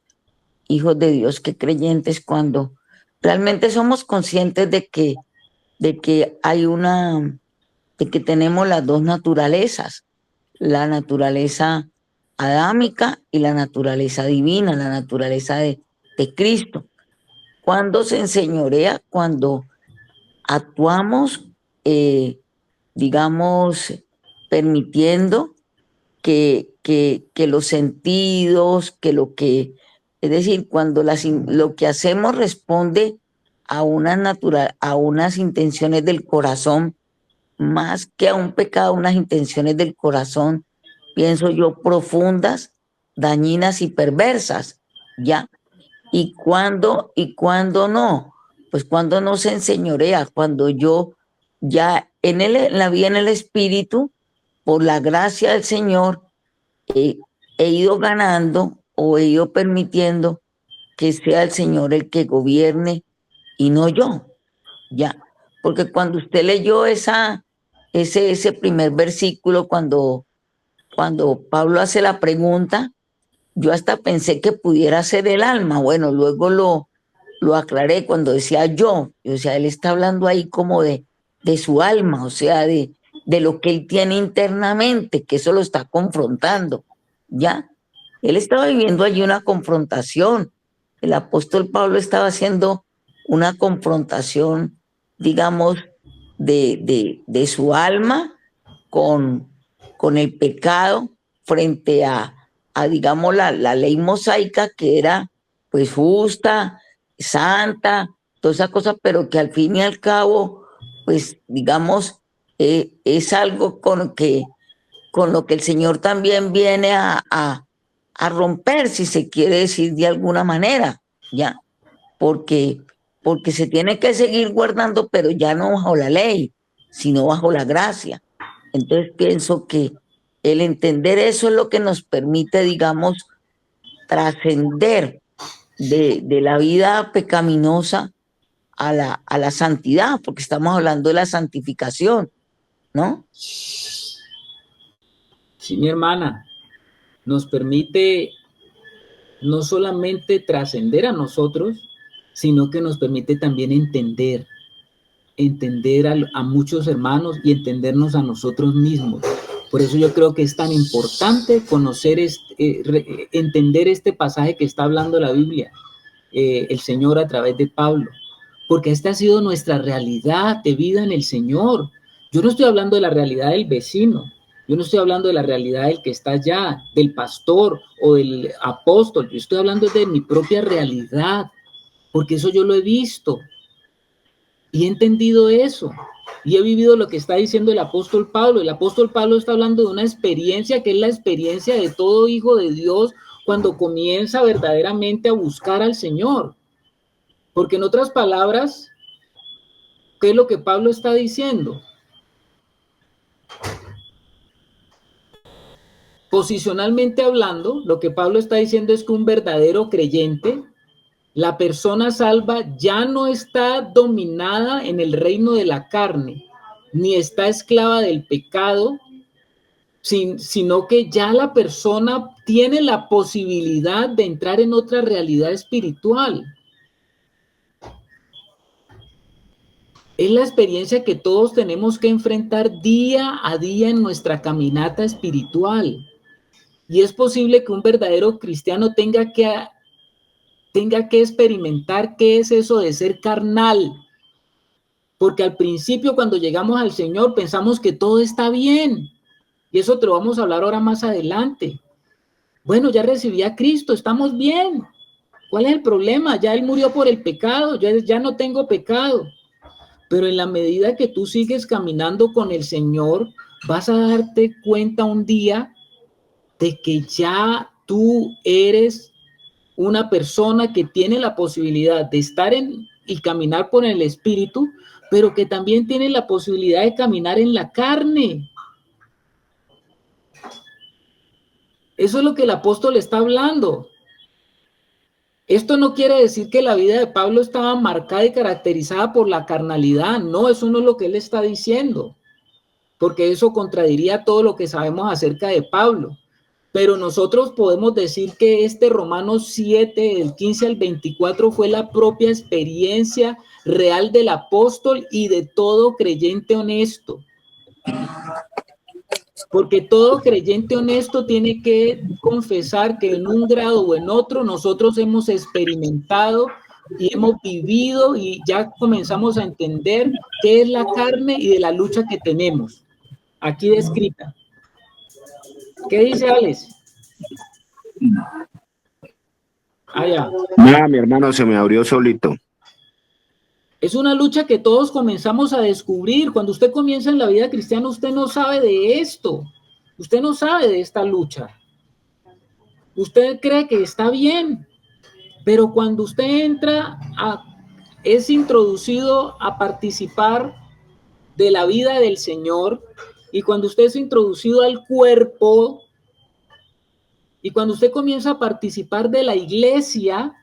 hijos de Dios que creyentes, cuando realmente somos conscientes de que de que tenemos las dos naturalezas, la naturaleza adámica y la naturaleza divina, la naturaleza de Cristo. Cuando se enseñorea, cuando actuamos digamos, permitiendo que los sentidos, es decir, cuando lo que hacemos responde a unas intenciones del corazón, más que a un pecado, unas intenciones del corazón, pienso yo, profundas, dañinas y perversas, ¿ya? ¿Y cuando no? Pues cuando no se enseñorea, cuando yo ya en la vida en el Espíritu, por la gracia del Señor, he ido ganando o he ido permitiendo que sea el Señor el que gobierne y no yo, ya. Porque cuando usted leyó ese primer versículo, cuando Pablo hace la pregunta, yo hasta pensé que pudiera ser el alma. Bueno, luego lo aclaré cuando decía yo. O sea, él está hablando ahí como de su alma, o sea, de lo que él tiene internamente, que eso lo está confrontando, ¿ya? Él estaba viviendo allí una confrontación. El apóstol Pablo estaba haciendo una confrontación, digamos, de su alma con el pecado frente a digamos, la ley mosaica, que era pues justa, santa, toda esa cosa, pero que al fin y al cabo, pues digamos, es algo con lo que el Señor también viene a romper, si se quiere decir de alguna manera, ya, porque se tiene que seguir guardando, pero ya no bajo la ley, sino bajo la gracia. Entonces pienso que el entender eso es lo que nos permite, digamos, trascender de la vida pecaminosa a la santidad, porque estamos hablando de la santificación, ¿no? Sí, mi hermana, nos permite no solamente trascender a nosotros, sino que nos permite también entender a muchos hermanos y entendernos a nosotros mismos. Por eso yo creo que es tan importante conocer, entender este pasaje que está hablando la Biblia, el Señor a través de Pablo, porque esta ha sido nuestra realidad de vida en el Señor. Yo no estoy hablando de la realidad del vecino, yo no estoy hablando de la realidad del que está allá, del pastor o del apóstol, yo estoy hablando de mi propia realidad, porque eso yo lo he visto y he entendido eso. Y he vivido lo que está diciendo el apóstol Pablo. El apóstol Pablo está hablando de una experiencia que es la experiencia de todo hijo de Dios cuando comienza verdaderamente a buscar al Señor. Porque en otras palabras, ¿qué es lo que Pablo está diciendo? Posicionalmente hablando, lo que Pablo está diciendo es que un verdadero creyente, la persona salva, ya no está dominada en el reino de la carne, ni está esclava del pecado, sino que ya la persona tiene la posibilidad de entrar en otra realidad espiritual. Es la experiencia que todos tenemos que enfrentar día a día en nuestra caminata espiritual. Y es posible que un verdadero cristiano tenga que experimentar qué es eso de ser carnal. Porque al principio, cuando llegamos al Señor, pensamos que todo está bien. Y eso te lo vamos a hablar ahora más adelante. Bueno, ya recibí a Cristo, estamos bien. ¿Cuál es el problema? Ya Él murió por el pecado, ya no tengo pecado. Pero en la medida que tú sigues caminando con el Señor, vas a darte cuenta un día de que ya tú eres una persona que tiene la posibilidad de estar y caminar por el Espíritu, pero que también tiene la posibilidad de caminar en la carne. Eso es lo que el apóstol está hablando. Esto no quiere decir que la vida de Pablo estaba marcada y caracterizada por la carnalidad. No, eso no es lo que él está diciendo, porque eso contradiría todo lo que sabemos acerca de Pablo. Pero nosotros podemos decir que este Romanos 7, del 15 al 24, fue la propia experiencia real del apóstol y de todo creyente honesto. Porque todo creyente honesto tiene que confesar que en un grado o en otro nosotros hemos experimentado y hemos vivido y ya comenzamos a entender qué es la carne y de la lucha que tenemos. aquí descrita. ¿Qué dice Alex? Ya. Nada, mi hermano, se me abrió solito. Es una lucha que todos comenzamos a descubrir. Cuando usted comienza en la vida cristiana, usted no sabe de esto. Usted no sabe de esta lucha. Usted cree que está bien, pero cuando usted es introducido a participar de la vida del Señor, y cuando usted es introducido al cuerpo, y cuando usted comienza a participar de la iglesia,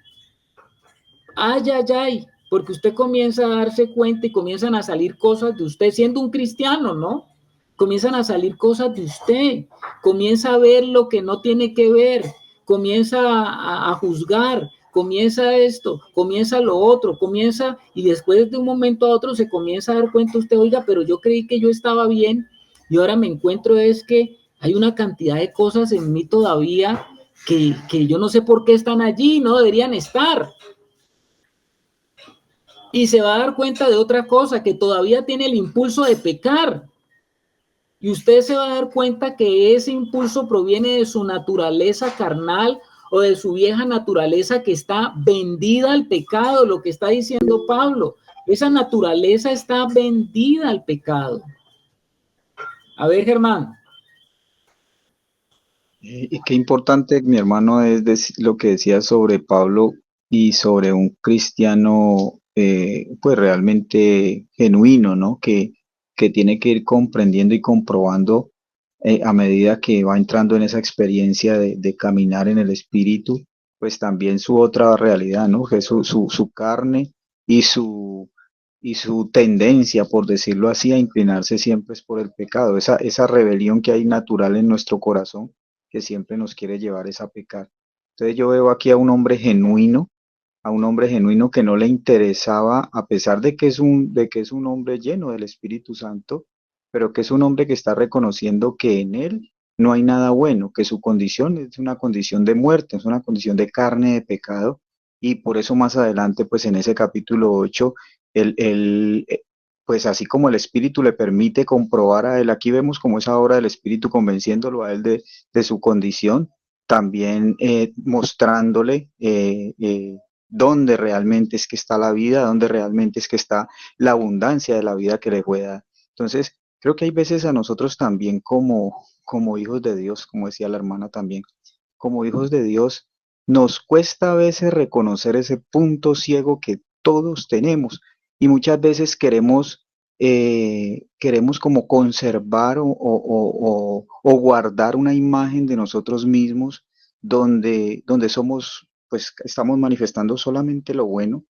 ay, porque usted comienza a darse cuenta y comienzan a salir cosas de usted, siendo un cristiano, ¿no? Comienzan a salir cosas de usted, comienza a ver lo que no tiene que ver, comienza a juzgar, comienza esto, comienza lo otro, y después de un momento a otro se comienza a dar cuenta usted, oiga, pero yo creí que yo estaba bien y ahora me encuentro es que hay una cantidad de cosas en mí todavía que yo no sé por qué están allí, no deberían estar. Y se va a dar cuenta de otra cosa, que todavía tiene el impulso de pecar. Y usted se va a dar cuenta que ese impulso proviene de su naturaleza carnal o de su vieja naturaleza que está vendida al pecado, lo que está diciendo Pablo. Esa naturaleza está vendida al pecado. A ver, Germán. Y qué importante, mi hermano, es lo que decía sobre Pablo y sobre un cristiano, pues realmente genuino, ¿no? Que tiene que ir comprendiendo y comprobando a medida que va entrando en esa experiencia de caminar en el Espíritu, pues también su otra realidad, ¿no? Que su carne y su tendencia, por decirlo así, a inclinarse siempre es por el pecado, esa rebelión que hay natural en nuestro corazón que siempre nos quiere llevar es a pecar. Entonces yo veo aquí a un hombre genuino que no le interesaba, a pesar de que es un hombre lleno del Espíritu Santo, pero que es un hombre que está reconociendo que en él no hay nada bueno, que su condición es una condición de muerte, es una condición de carne, de pecado, y por eso más adelante, pues en ese capítulo 8, pues así como el Espíritu le permite comprobar a él, aquí vemos como esa obra del Espíritu convenciéndolo a él de su condición, también mostrándole dónde realmente es que está la vida, dónde realmente es que está la abundancia de la vida que le puede dar. Entonces, creo que hay veces a nosotros también como hijos de Dios, como decía la hermana también, como hijos de Dios, nos cuesta a veces reconocer ese punto ciego que todos tenemos y muchas veces queremos como conservar o guardar una imagen de nosotros mismos donde somos, pues estamos manifestando solamente lo bueno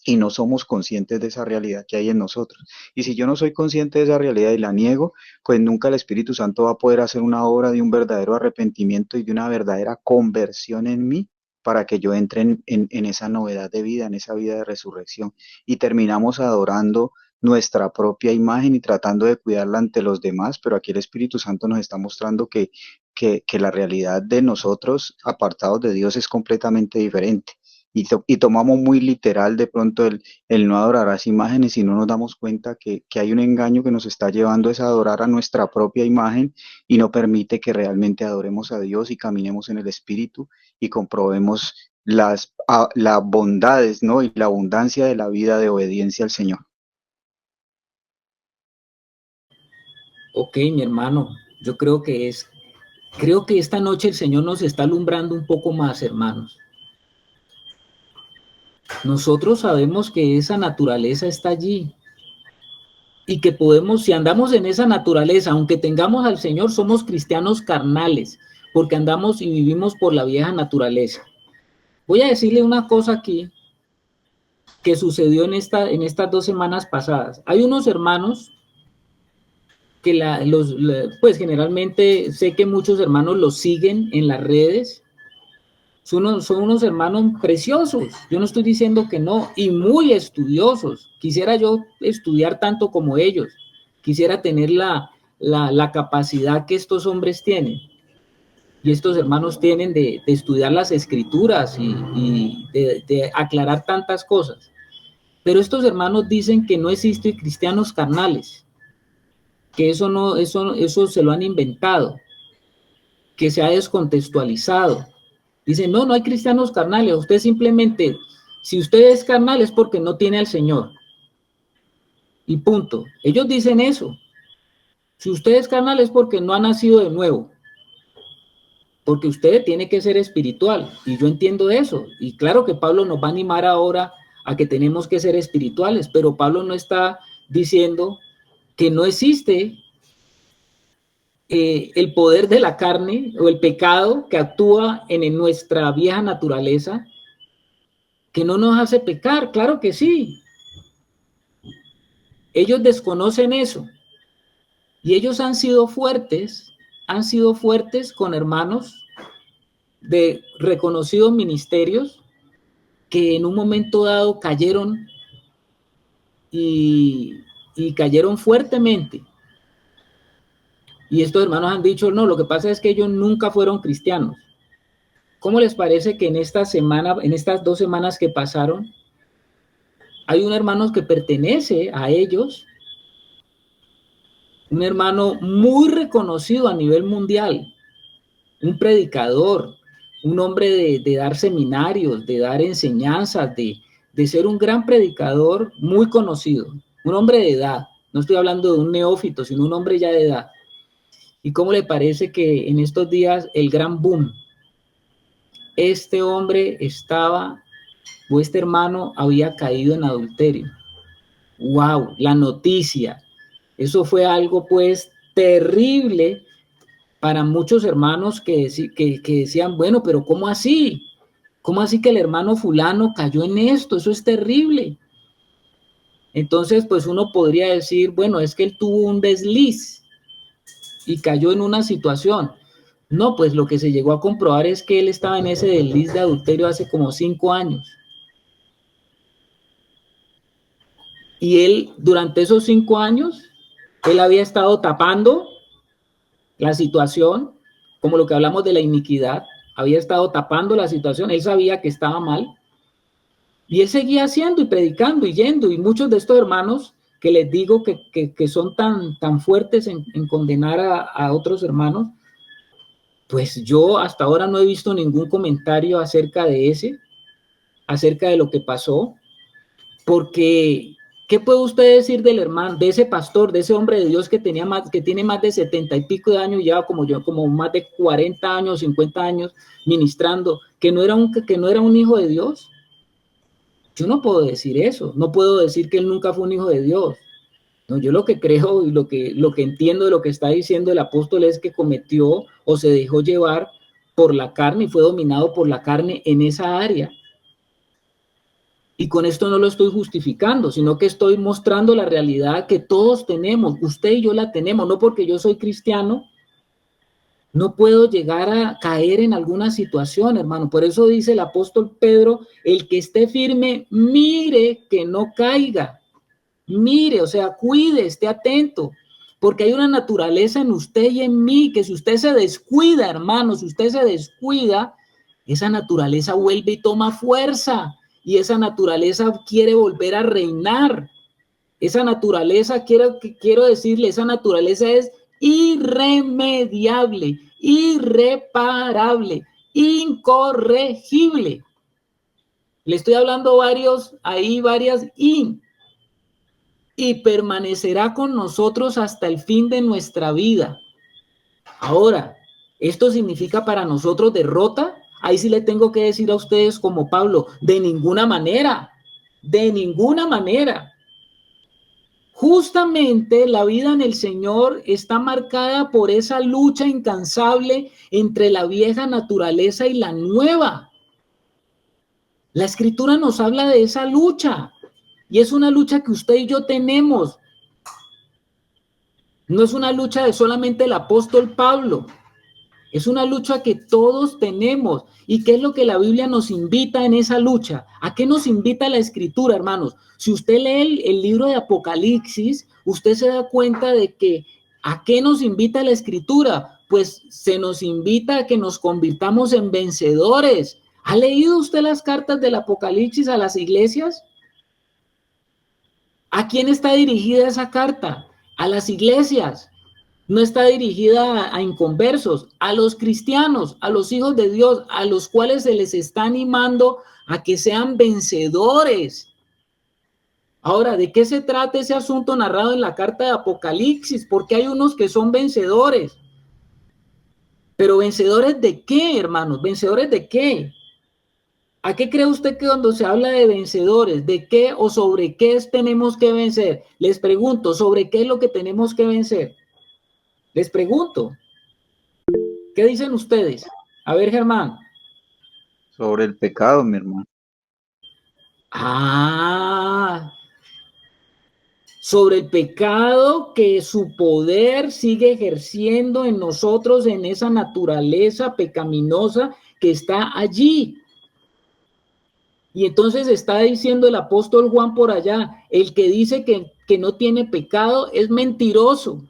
y no somos conscientes de esa realidad que hay en nosotros. Y si yo no soy consciente de esa realidad y la niego, pues nunca el Espíritu Santo va a poder hacer una obra de un verdadero arrepentimiento y de una verdadera conversión en mí para que yo entre en esa novedad de vida, en esa vida de resurrección. Y terminamos adorando nuestra propia imagen y tratando de cuidarla ante los demás, pero aquí el Espíritu Santo nos está mostrando que la realidad de nosotros apartados de Dios es completamente diferente. Y tomamos muy literal de pronto el no adorar a las imágenes y no nos damos cuenta que hay un engaño que nos está llevando es a adorar a nuestra propia imagen y no permite que realmente adoremos a Dios y caminemos en el Espíritu y comprobemos las bondades, ¿no? Y la abundancia de la vida de obediencia al Señor. Ok, mi hermano, yo creo que esta noche el Señor nos está alumbrando un poco más, hermanos. Nosotros sabemos que esa naturaleza está allí y que podemos, si andamos en esa naturaleza, aunque tengamos al Señor, somos cristianos carnales, porque andamos y vivimos por la vieja naturaleza. Voy a decirle una cosa aquí que sucedió en estas 2 semanas pasadas. Hay unos hermanos que pues generalmente sé que muchos hermanos los siguen en las redes. Son unos hermanos preciosos, yo no estoy diciendo que no, y muy estudiosos. Quisiera yo estudiar tanto como ellos, quisiera tener la capacidad que estos hombres tienen y estos hermanos tienen de estudiar las escrituras y de aclarar tantas cosas. Pero estos hermanos dicen que no existen cristianos carnales. que eso se lo han inventado, que se ha descontextualizado. Dicen, no hay cristianos carnales, usted simplemente, si usted es carnal es porque no tiene al Señor. Y punto. Ellos dicen eso. Si usted es carnal es porque no ha nacido de nuevo. Porque usted tiene que ser espiritual. Y yo entiendo eso. Y claro que Pablo nos va a animar ahora a que tenemos que ser espirituales, pero Pablo no está diciendo que no existe el poder de la carne o el pecado que actúa en nuestra vieja naturaleza, que no nos hace pecar. Claro que sí. Ellos desconocen eso. Y ellos han sido fuertes con hermanos de reconocidos ministerios que en un momento dado cayeron y cayeron fuertemente. Y estos hermanos han dicho, no, lo que pasa es que ellos nunca fueron cristianos. ¿Cómo les parece que en estas 2 semanas que pasaron, hay un hermano que pertenece a ellos, un hermano muy reconocido a nivel mundial, un predicador, un hombre de dar seminarios, de dar enseñanzas, de ser un gran predicador muy conocido, un hombre de edad, no estoy hablando de un neófito, sino un hombre ya de edad? ¿Y cómo le parece que en estos días el gran boom, este hombre este hermano había caído en adulterio? ¡Wow! La noticia. Eso fue algo pues terrible para muchos hermanos que decían, bueno, pero ¿cómo así? ¿Cómo así que el hermano fulano cayó en esto? Eso es terrible. Entonces, pues uno podría decir, bueno, es que él tuvo un desliz y cayó en una situación. No, pues lo que se llegó a comprobar es que él estaba en ese desliz de adulterio hace como 5 años. Y él, durante esos 5 años, él había estado tapando la situación, como lo que hablamos de la iniquidad, había estado tapando la situación, él sabía que estaba mal, y él seguía haciendo y predicando y yendo, y muchos de estos hermanos que les digo que son tan fuertes en condenar a otros hermanos, pues yo hasta ahora no he visto ningún comentario acerca de lo que pasó, porque ¿qué puede usted decir del hermano, de ese pastor, de ese hombre de Dios que tiene más de 70 y pico de años, ya como más de 40 años, 50 años ministrando, que no era un hijo de Dios? Yo no puedo decir eso, no puedo decir que él nunca fue un hijo de Dios. No, yo lo que creo y lo que entiendo de lo que está diciendo el apóstol es que cometió o se dejó llevar por la carne y fue dominado por la carne en esa área. Y con esto no lo estoy justificando, sino que estoy mostrando la realidad que todos tenemos, usted y yo la tenemos. No porque yo soy cristiano, no puedo llegar a caer en alguna situación, hermano. Por eso dice el apóstol Pedro, el que esté firme, mire que no caiga. Mire, o sea, cuide, esté atento, porque hay una naturaleza en usted y en mí que si usted se descuida, hermano, si usted se descuida, esa naturaleza vuelve y toma fuerza. Y esa naturaleza quiere volver a reinar. Esa naturaleza, quiero decirle, esa naturaleza es irremediable, irreparable, incorregible. Le estoy hablando varias y permanecerá con nosotros hasta el fin de nuestra vida. Ahora, ¿esto significa para nosotros derrota? Ahí sí le tengo que decir a ustedes como Pablo, de ninguna manera, de ninguna manera. Justamente la vida en el Señor está marcada por esa lucha incansable entre la vieja naturaleza y la nueva. La Escritura nos habla de esa lucha y es una lucha que usted y yo tenemos. No es una lucha de solamente el apóstol Pablo. Es una lucha que todos tenemos. ¿Y qué es lo que la Biblia nos invita en esa lucha? ¿A qué nos invita la Escritura, hermanos? Si usted lee el libro de Apocalipsis, usted se da cuenta de que ¿a qué nos invita la Escritura? Pues se nos invita a que nos convirtamos en vencedores. ¿Ha leído usted las cartas del Apocalipsis a las iglesias? ¿A quién está dirigida esa carta? a las iglesias, no está dirigida a inconversos, a los cristianos, a los hijos de Dios, a los cuales se les está animando a que sean vencedores. Ahora, ¿de qué se trata ese asunto narrado en la carta de Apocalipsis? Porque hay unos que son vencedores. Pero ¿vencedores de qué, hermanos? ¿Vencedores de qué? ¿A qué cree usted que cuando se habla de vencedores, de qué o sobre qué tenemos que vencer? Les pregunto, ¿sobre qué es lo que tenemos que vencer? Les pregunto. ¿Qué dicen ustedes? A ver, Germán. Sobre el pecado, mi hermano. Sobre el pecado que su poder sigue ejerciendo en nosotros, en esa naturaleza pecaminosa que está allí. Y entonces está diciendo el apóstol Juan por allá, el que dice que no tiene pecado es mentiroso.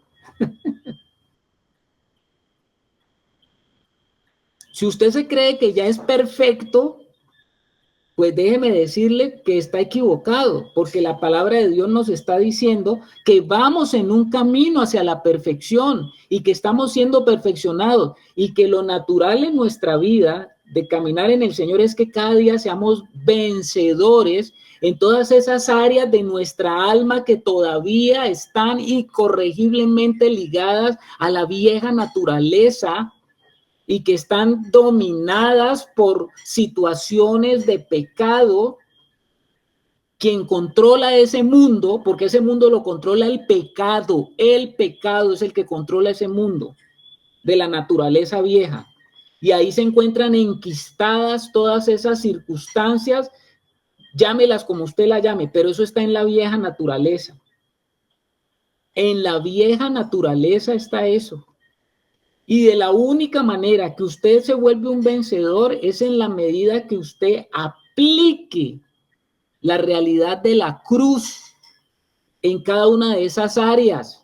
Si usted se cree que ya es perfecto, pues déjeme decirle que está equivocado, porque la palabra de Dios nos está diciendo que vamos en un camino hacia la perfección y que estamos siendo perfeccionados y que lo natural en nuestra vida de caminar en el Señor es que cada día seamos vencedores en todas esas áreas de nuestra alma que todavía están incorregiblemente ligadas a la vieja naturaleza y que están dominadas por situaciones de pecado. Quien controla ese mundo, porque ese mundo lo controla el pecado es el que controla ese mundo de la naturaleza vieja. Y ahí se encuentran enquistadas todas esas circunstancias, llámelas como usted la llame, pero eso está en la vieja naturaleza. En la vieja naturaleza está eso. Y de la única manera que usted se vuelve un vencedor es en la medida que usted aplique la realidad de la cruz en cada una de esas áreas.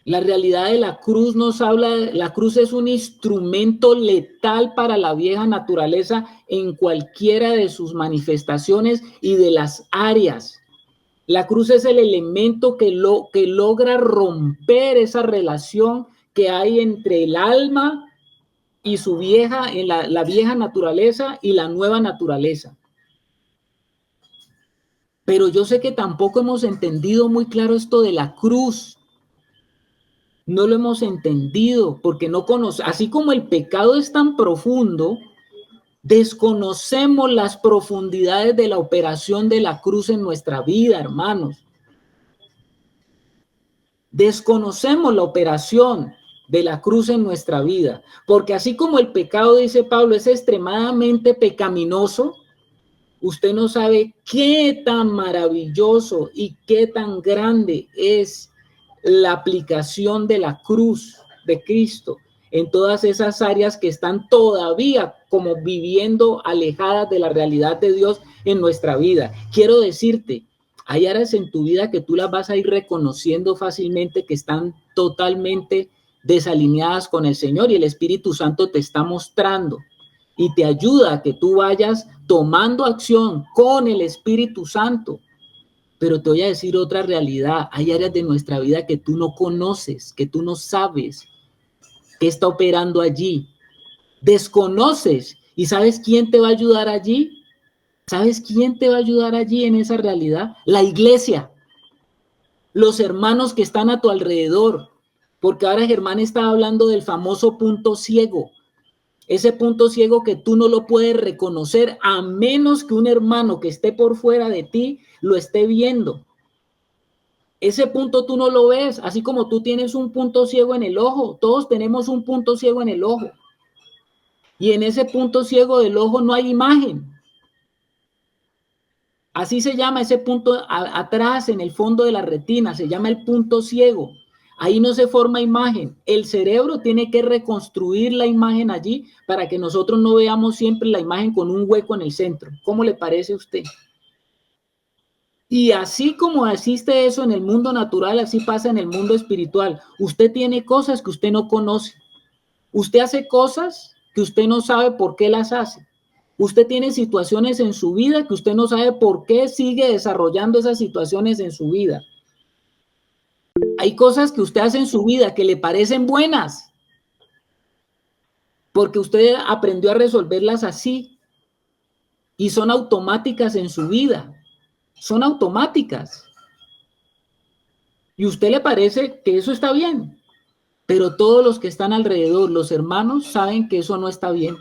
La realidad de la cruz nos habla, la cruz es un instrumento letal para la vieja naturaleza en cualquiera de sus manifestaciones y de las áreas. La cruz es el elemento que logra romper esa relación que hay entre el alma y su vieja, en la vieja naturaleza y la nueva naturaleza. Pero yo sé que tampoco hemos entendido muy claro esto de la cruz. No lo hemos entendido porque no conocemos, así como el pecado es tan profundo, desconocemos las profundidades de la operación de la cruz en nuestra vida, hermanos. Desconocemos la operación de la cruz en nuestra vida, porque así como el pecado, dice Pablo, es extremadamente pecaminoso, usted no sabe qué tan maravilloso y qué tan grande es la aplicación de la cruz de Cristo en todas esas áreas que están todavía como viviendo alejadas de la realidad de Dios en nuestra vida. Quiero decirte, hay áreas en tu vida que tú las vas a ir reconociendo fácilmente que están totalmente desalineadas con el Señor y el Espíritu Santo te está mostrando y te ayuda a que tú vayas tomando acción con el Espíritu Santo. Pero te voy a decir otra realidad. Hay áreas de nuestra vida que tú no conoces, que tú no sabes qué está operando allí. Desconoces. ¿Y sabes quién te va a ayudar allí? ¿Sabes quién te va a ayudar allí en esa realidad? La iglesia. Los hermanos que están a tu alrededor. Porque ahora Germán estaba hablando del famoso punto ciego. Ese punto ciego que tú no lo puedes reconocer a menos que un hermano que esté por fuera de ti lo esté viendo. Ese punto tú no lo ves, así como tú tienes un punto ciego en el ojo. Todos tenemos un punto ciego en el ojo. Y en ese punto ciego del ojo no hay imagen. Así se llama ese punto atrás, en el fondo de la retina, se llama el punto ciego. Ahí no se forma imagen. El cerebro tiene que reconstruir la imagen allí para que nosotros no veamos siempre la imagen con un hueco en el centro. ¿Cómo le parece a usted? Y así como existe eso en el mundo natural, así pasa en el mundo espiritual. Usted tiene cosas que usted no conoce. Usted hace cosas que usted no sabe por qué las hace. Usted tiene situaciones en su vida que usted no sabe por qué sigue desarrollando esas situaciones en su vida. Hay cosas que usted hace en su vida que le parecen buenas, porque usted aprendió a resolverlas así y son automáticas en su vida, son automáticas. Y a usted le parece que eso está bien, pero todos los que están alrededor, los hermanos, saben que eso no está bien.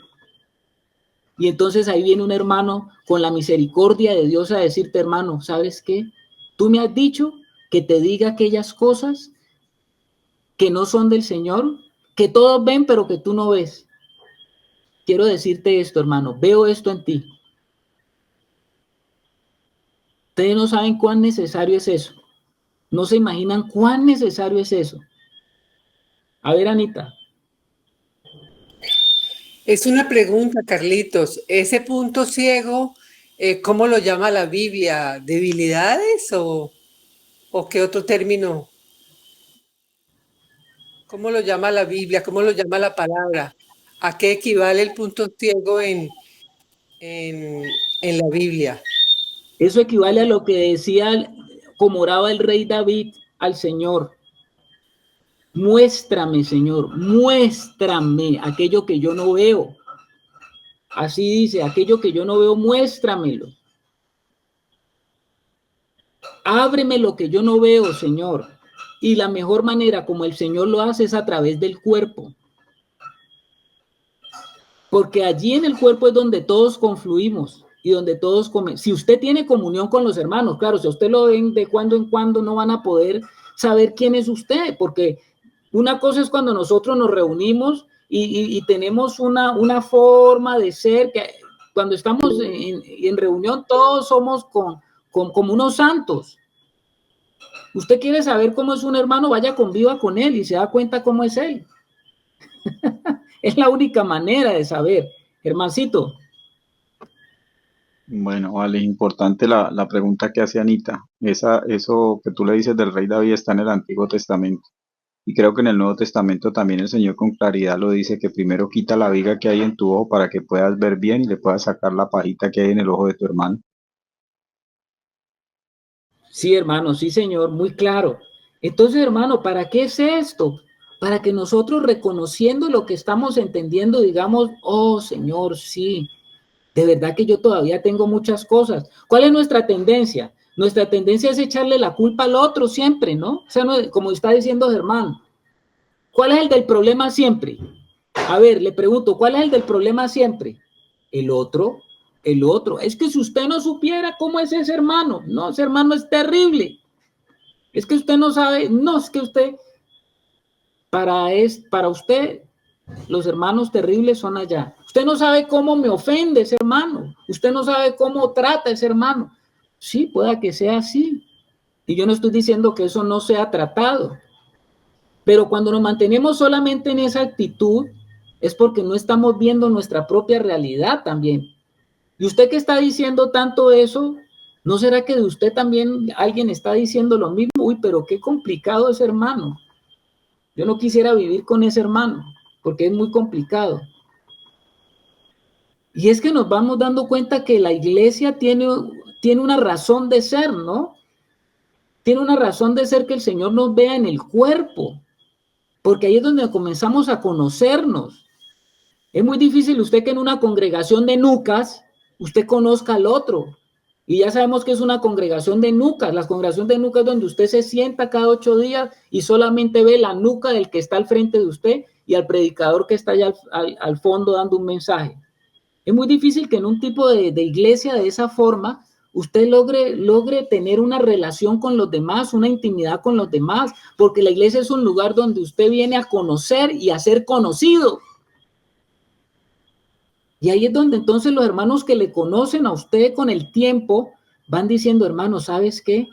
Y entonces ahí viene un hermano con la misericordia de Dios a decirte, hermano, ¿sabes qué? Tú me has dicho que te diga aquellas cosas que no son del Señor, que todos ven, pero que tú no ves. Quiero decirte esto, hermano, veo esto en ti. Ustedes no saben cuán necesario es eso. No se imaginan cuán necesario es eso. A ver, Anita. Es una pregunta, Carlitos. Ese punto ciego, ¿cómo lo llama la Biblia? ¿Debilidades o qué otro término? ¿Cómo lo llama la Biblia? ¿Cómo lo llama la palabra? ¿A qué equivale el punto ciego en la Biblia? Eso equivale a lo que decía, como oraba el rey David al Señor. Muéstrame, Señor, muéstrame aquello que yo no veo. Así dice, aquello que yo no veo, muéstramelo. Ábreme lo que yo no veo, Señor. Y la mejor manera como el Señor lo hace es a través del cuerpo. Porque allí en el cuerpo es donde todos confluimos y donde todos comen. Si usted tiene comunión con los hermanos, claro, si usted lo ven de cuando en cuando, no van a poder saber quién es usted, porque una cosa es cuando nosotros nos reunimos y tenemos una forma de ser, que cuando estamos en reunión todos somos como unos santos. Usted quiere saber cómo es un hermano, vaya, conviva con él y se da cuenta cómo es él. Es la única manera de saber, hermancito. Bueno, vale, importante la pregunta que hace Anita. Eso que tú le dices del rey David está en el Antiguo Testamento. Y creo que en el Nuevo Testamento también el Señor con claridad lo dice, que primero quita la viga que hay en tu ojo para que puedas ver bien y le puedas sacar la pajita que hay en el ojo de tu hermano. Sí, hermano, sí, señor, muy claro. Entonces, hermano, ¿para qué es esto? Para que nosotros, reconociendo lo que estamos entendiendo, digamos, oh, Señor, sí, de verdad que yo todavía tengo muchas cosas. ¿Cuál es nuestra tendencia? Nuestra tendencia es echarle la culpa al otro siempre, ¿no? O sea, como está diciendo Germán, ¿cuál es el del problema siempre? A ver, le pregunto, ¿cuál es el del problema siempre? El otro, el otro. Es que si usted no supiera cómo es ese hermano, no, ese hermano es terrible. Es que usted no sabe, no, es que usted, para usted, los hermanos terribles son allá. Usted no sabe cómo me ofende ese hermano. Usted no sabe cómo trata ese hermano. Sí, pueda que sea así. Y yo no estoy diciendo que eso no sea tratado. Pero cuando nos mantenemos solamente en esa actitud, es porque no estamos viendo nuestra propia realidad también. Y usted que está diciendo tanto eso, ¿no será que de usted también alguien está diciendo lo mismo? Uy, pero qué complicado ese hermano. Yo no quisiera vivir con ese hermano, porque es muy complicado. Y es que nos vamos dando cuenta que la iglesia tiene una razón de ser, ¿no? Tiene una razón de ser que el Señor nos vea en el cuerpo, porque ahí es donde comenzamos a conocernos. Es muy difícil usted que en una congregación de nucas, usted conozca al otro. Y ya sabemos que es una congregación de nucas. La congregación de nucas es donde usted se sienta cada 8 días y solamente ve la nuca del que está al frente de usted y al predicador que está allá al fondo dando un mensaje. Es muy difícil que en un tipo de iglesia de esa forma usted logre tener una relación con los demás, una intimidad con los demás, porque la iglesia es un lugar donde usted viene a conocer y a ser conocido. Y ahí es donde entonces los hermanos que le conocen a usted con el tiempo van diciendo, hermano, ¿sabes qué?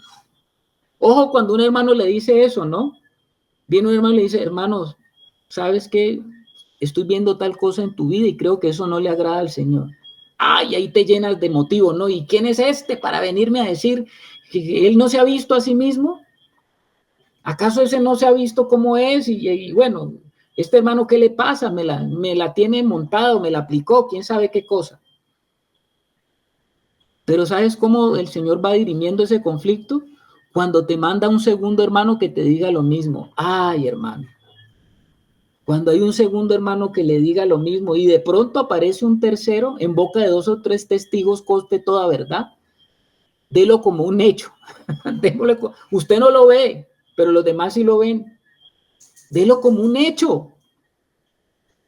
Ojo cuando un hermano le dice eso, ¿no? Viene un hermano y le dice, hermanos, ¿sabes qué? Estoy viendo tal cosa en tu vida y creo que eso no le agrada al Señor. Ay, ahí te llenas de motivo, ¿no? ¿Y quién es este para venirme a decir que él no se ha visto a sí mismo? ¿Acaso ese no se ha visto cómo es? Y bueno, este hermano, ¿qué le pasa? Me la tiene montado, me la aplicó, quién sabe qué cosa. Pero ¿sabes cómo el Señor va dirimiendo ese conflicto? Cuando te manda un segundo hermano que te diga lo mismo. Ay, hermano. Cuando hay un segundo hermano que le diga lo mismo y de pronto aparece un tercero en boca de 2 o 3 testigos, conste toda verdad, délo como un hecho. Usted no lo ve, pero los demás sí lo ven. Délo como un hecho.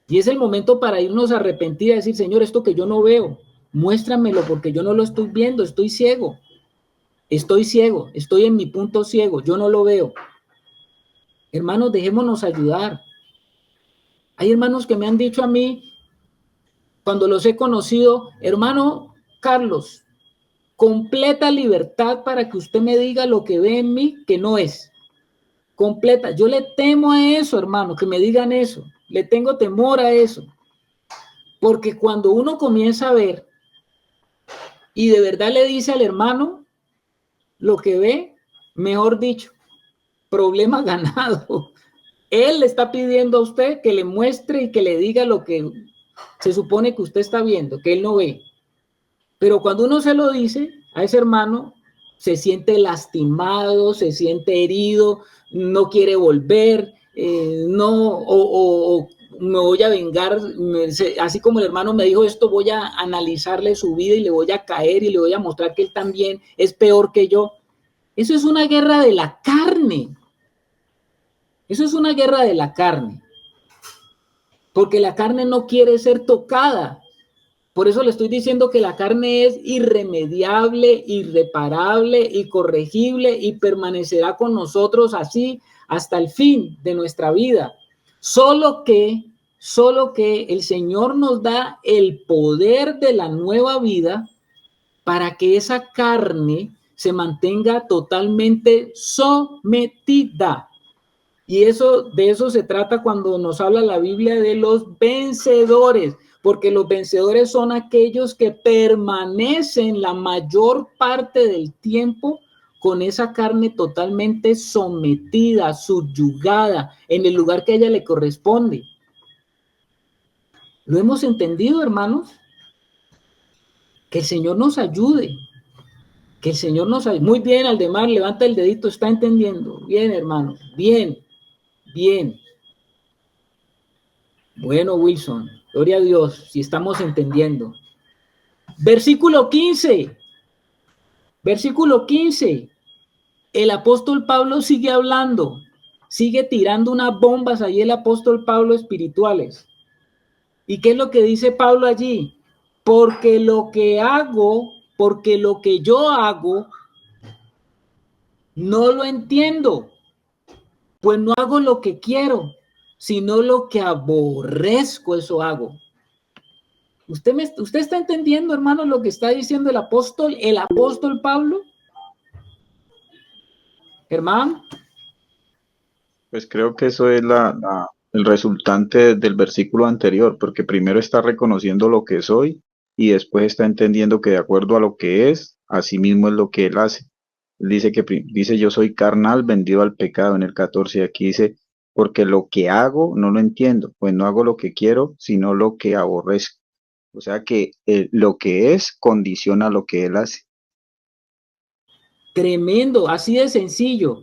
Y es el momento para irnos a arrepentir y decir, Señor, esto que yo no veo, muéstramelo porque yo no lo estoy viendo, estoy ciego. Estoy ciego, estoy en mi punto ciego, yo no lo veo. Hermanos, dejémonos ayudar. Hay hermanos que me han dicho a mí, cuando los he conocido, hermano Carlos, completa libertad para que usted me diga lo que ve en mí que no es. Completa. Yo le temo a eso, hermano, que me digan eso. Le tengo temor a eso. Porque cuando uno comienza a ver y de verdad le dice al hermano lo que ve, mejor dicho, problema ganado. Él le está pidiendo a usted que le muestre y que le diga lo que se supone que usted está viendo, que él no ve. Pero cuando uno se lo dice a ese hermano, se siente lastimado, se siente herido, no quiere volver, o me voy a vengar, así como el hermano me dijo esto, voy a analizarle su vida y le voy a caer y le voy a mostrar que él también es peor que yo. Eso es una guerra de la carne. Eso es una guerra de la carne. Porque la carne no quiere ser tocada. Por eso le estoy diciendo que la carne es irremediable, irreparable, incorregible y permanecerá con nosotros así hasta el fin de nuestra vida. Solo que el Señor nos da el poder de la nueva vida para que esa carne se mantenga totalmente sometida. Y de eso se trata cuando nos habla la Biblia de los vencedores, porque los vencedores son aquellos que permanecen la mayor parte del tiempo con esa carne totalmente sometida, subyugada, en el lugar que a ella le corresponde. ¿Lo hemos entendido, hermanos? Que el Señor nos ayude. Que el Señor nos ayude. Muy bien, Aldemar, levanta el dedito, está entendiendo. Bien, hermanos, bien. Bien. Bueno, Wilson, gloria a Dios, si estamos entendiendo. Versículo 15. Versículo 15. El apóstol Pablo sigue hablando, sigue tirando unas bombas ahí el apóstol Pablo espirituales. ¿Y qué es lo que dice Pablo allí? Porque lo que yo hago, no lo entiendo. Pues no hago lo que quiero, sino lo que aborrezco, eso hago. ¿Usted está entendiendo, hermano, lo que está diciendo el apóstol Pablo? Germán. Pues creo que eso es el resultante del versículo anterior, porque primero está reconociendo lo que soy y después está entendiendo que de acuerdo a lo que es, así mismo es lo que él hace. Él dice yo soy carnal, vendido al pecado en el 14, y aquí dice, porque lo que hago no lo entiendo, pues no hago lo que quiero, sino lo que aborrezco. O sea que lo que es condiciona lo que él hace. Tremendo, así de sencillo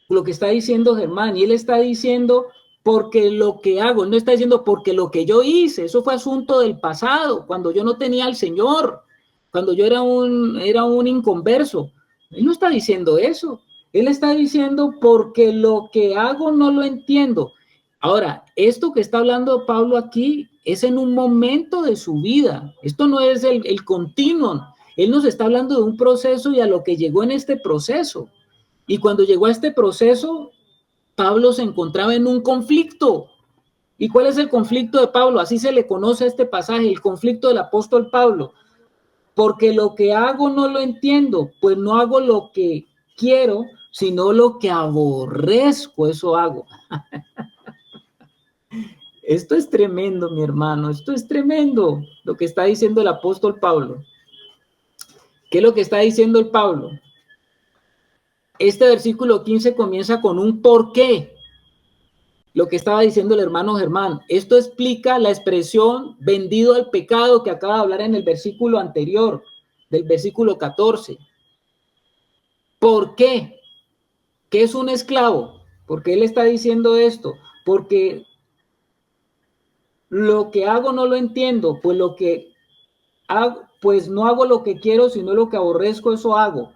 lo que está diciendo Germán, y él está diciendo porque lo que hago, no está diciendo porque lo que yo hice, eso fue asunto del pasado, cuando yo no tenía al Señor, cuando yo era un inconverso. Él no está diciendo eso, él está diciendo porque lo que hago no lo entiendo. Ahora, esto que está hablando Pablo aquí es en un momento de su vida, esto no es el continuum, él nos está hablando de un proceso y a lo que llegó en este proceso. Y cuando llegó a este proceso, Pablo se encontraba en un conflicto. ¿Y cuál es el conflicto de Pablo? Así se le conoce a este pasaje, el conflicto del apóstol Pablo. Porque lo que hago no lo entiendo, pues no hago lo que quiero, sino lo que aborrezco, eso hago. Esto es tremendo, mi hermano, esto es tremendo lo que está diciendo el apóstol Pablo. ¿Qué es lo que está diciendo el Pablo? Este versículo 15 comienza con un por qué. Lo que estaba diciendo el hermano Germán. Esto explica la expresión vendido al pecado que acaba de hablar en el versículo anterior, del versículo 14. ¿Por qué? ¿Qué es un esclavo? ¿Por qué él está diciendo esto? Porque lo que hago no lo entiendo, pues lo que hago, pues no hago lo que quiero, sino lo que aborrezco, eso hago.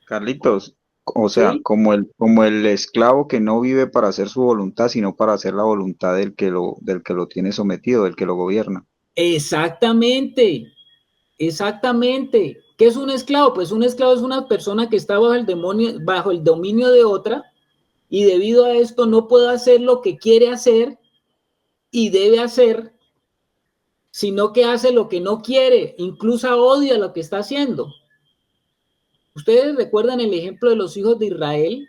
Carlitos, o sea, ¿Sí? como el esclavo que no vive para hacer su voluntad, sino para hacer la voluntad del que lo tiene sometido, del que lo gobierna. Exactamente, exactamente. ¿Qué es un esclavo? Pues un esclavo es una persona que está bajo el dominio de otra, y debido a esto no puede hacer lo que quiere hacer y debe hacer, sino que hace lo que no quiere, incluso odia lo que está haciendo. Ustedes recuerdan el ejemplo de los hijos de Israel,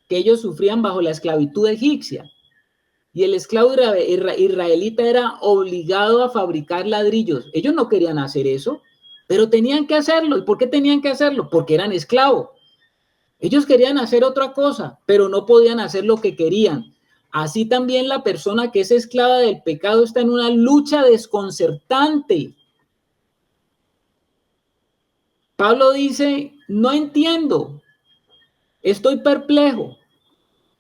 que ellos sufrían bajo la esclavitud egipcia, y el esclavo israelita era obligado a fabricar ladrillos. Ellos no querían hacer eso, pero tenían que hacerlo. ¿Y por qué tenían que hacerlo? Porque eran esclavos. Ellos querían hacer otra cosa, pero no podían hacer lo que querían. Así también la persona que es esclava del pecado está en una lucha desconcertante. Pablo dice, no entiendo, estoy perplejo.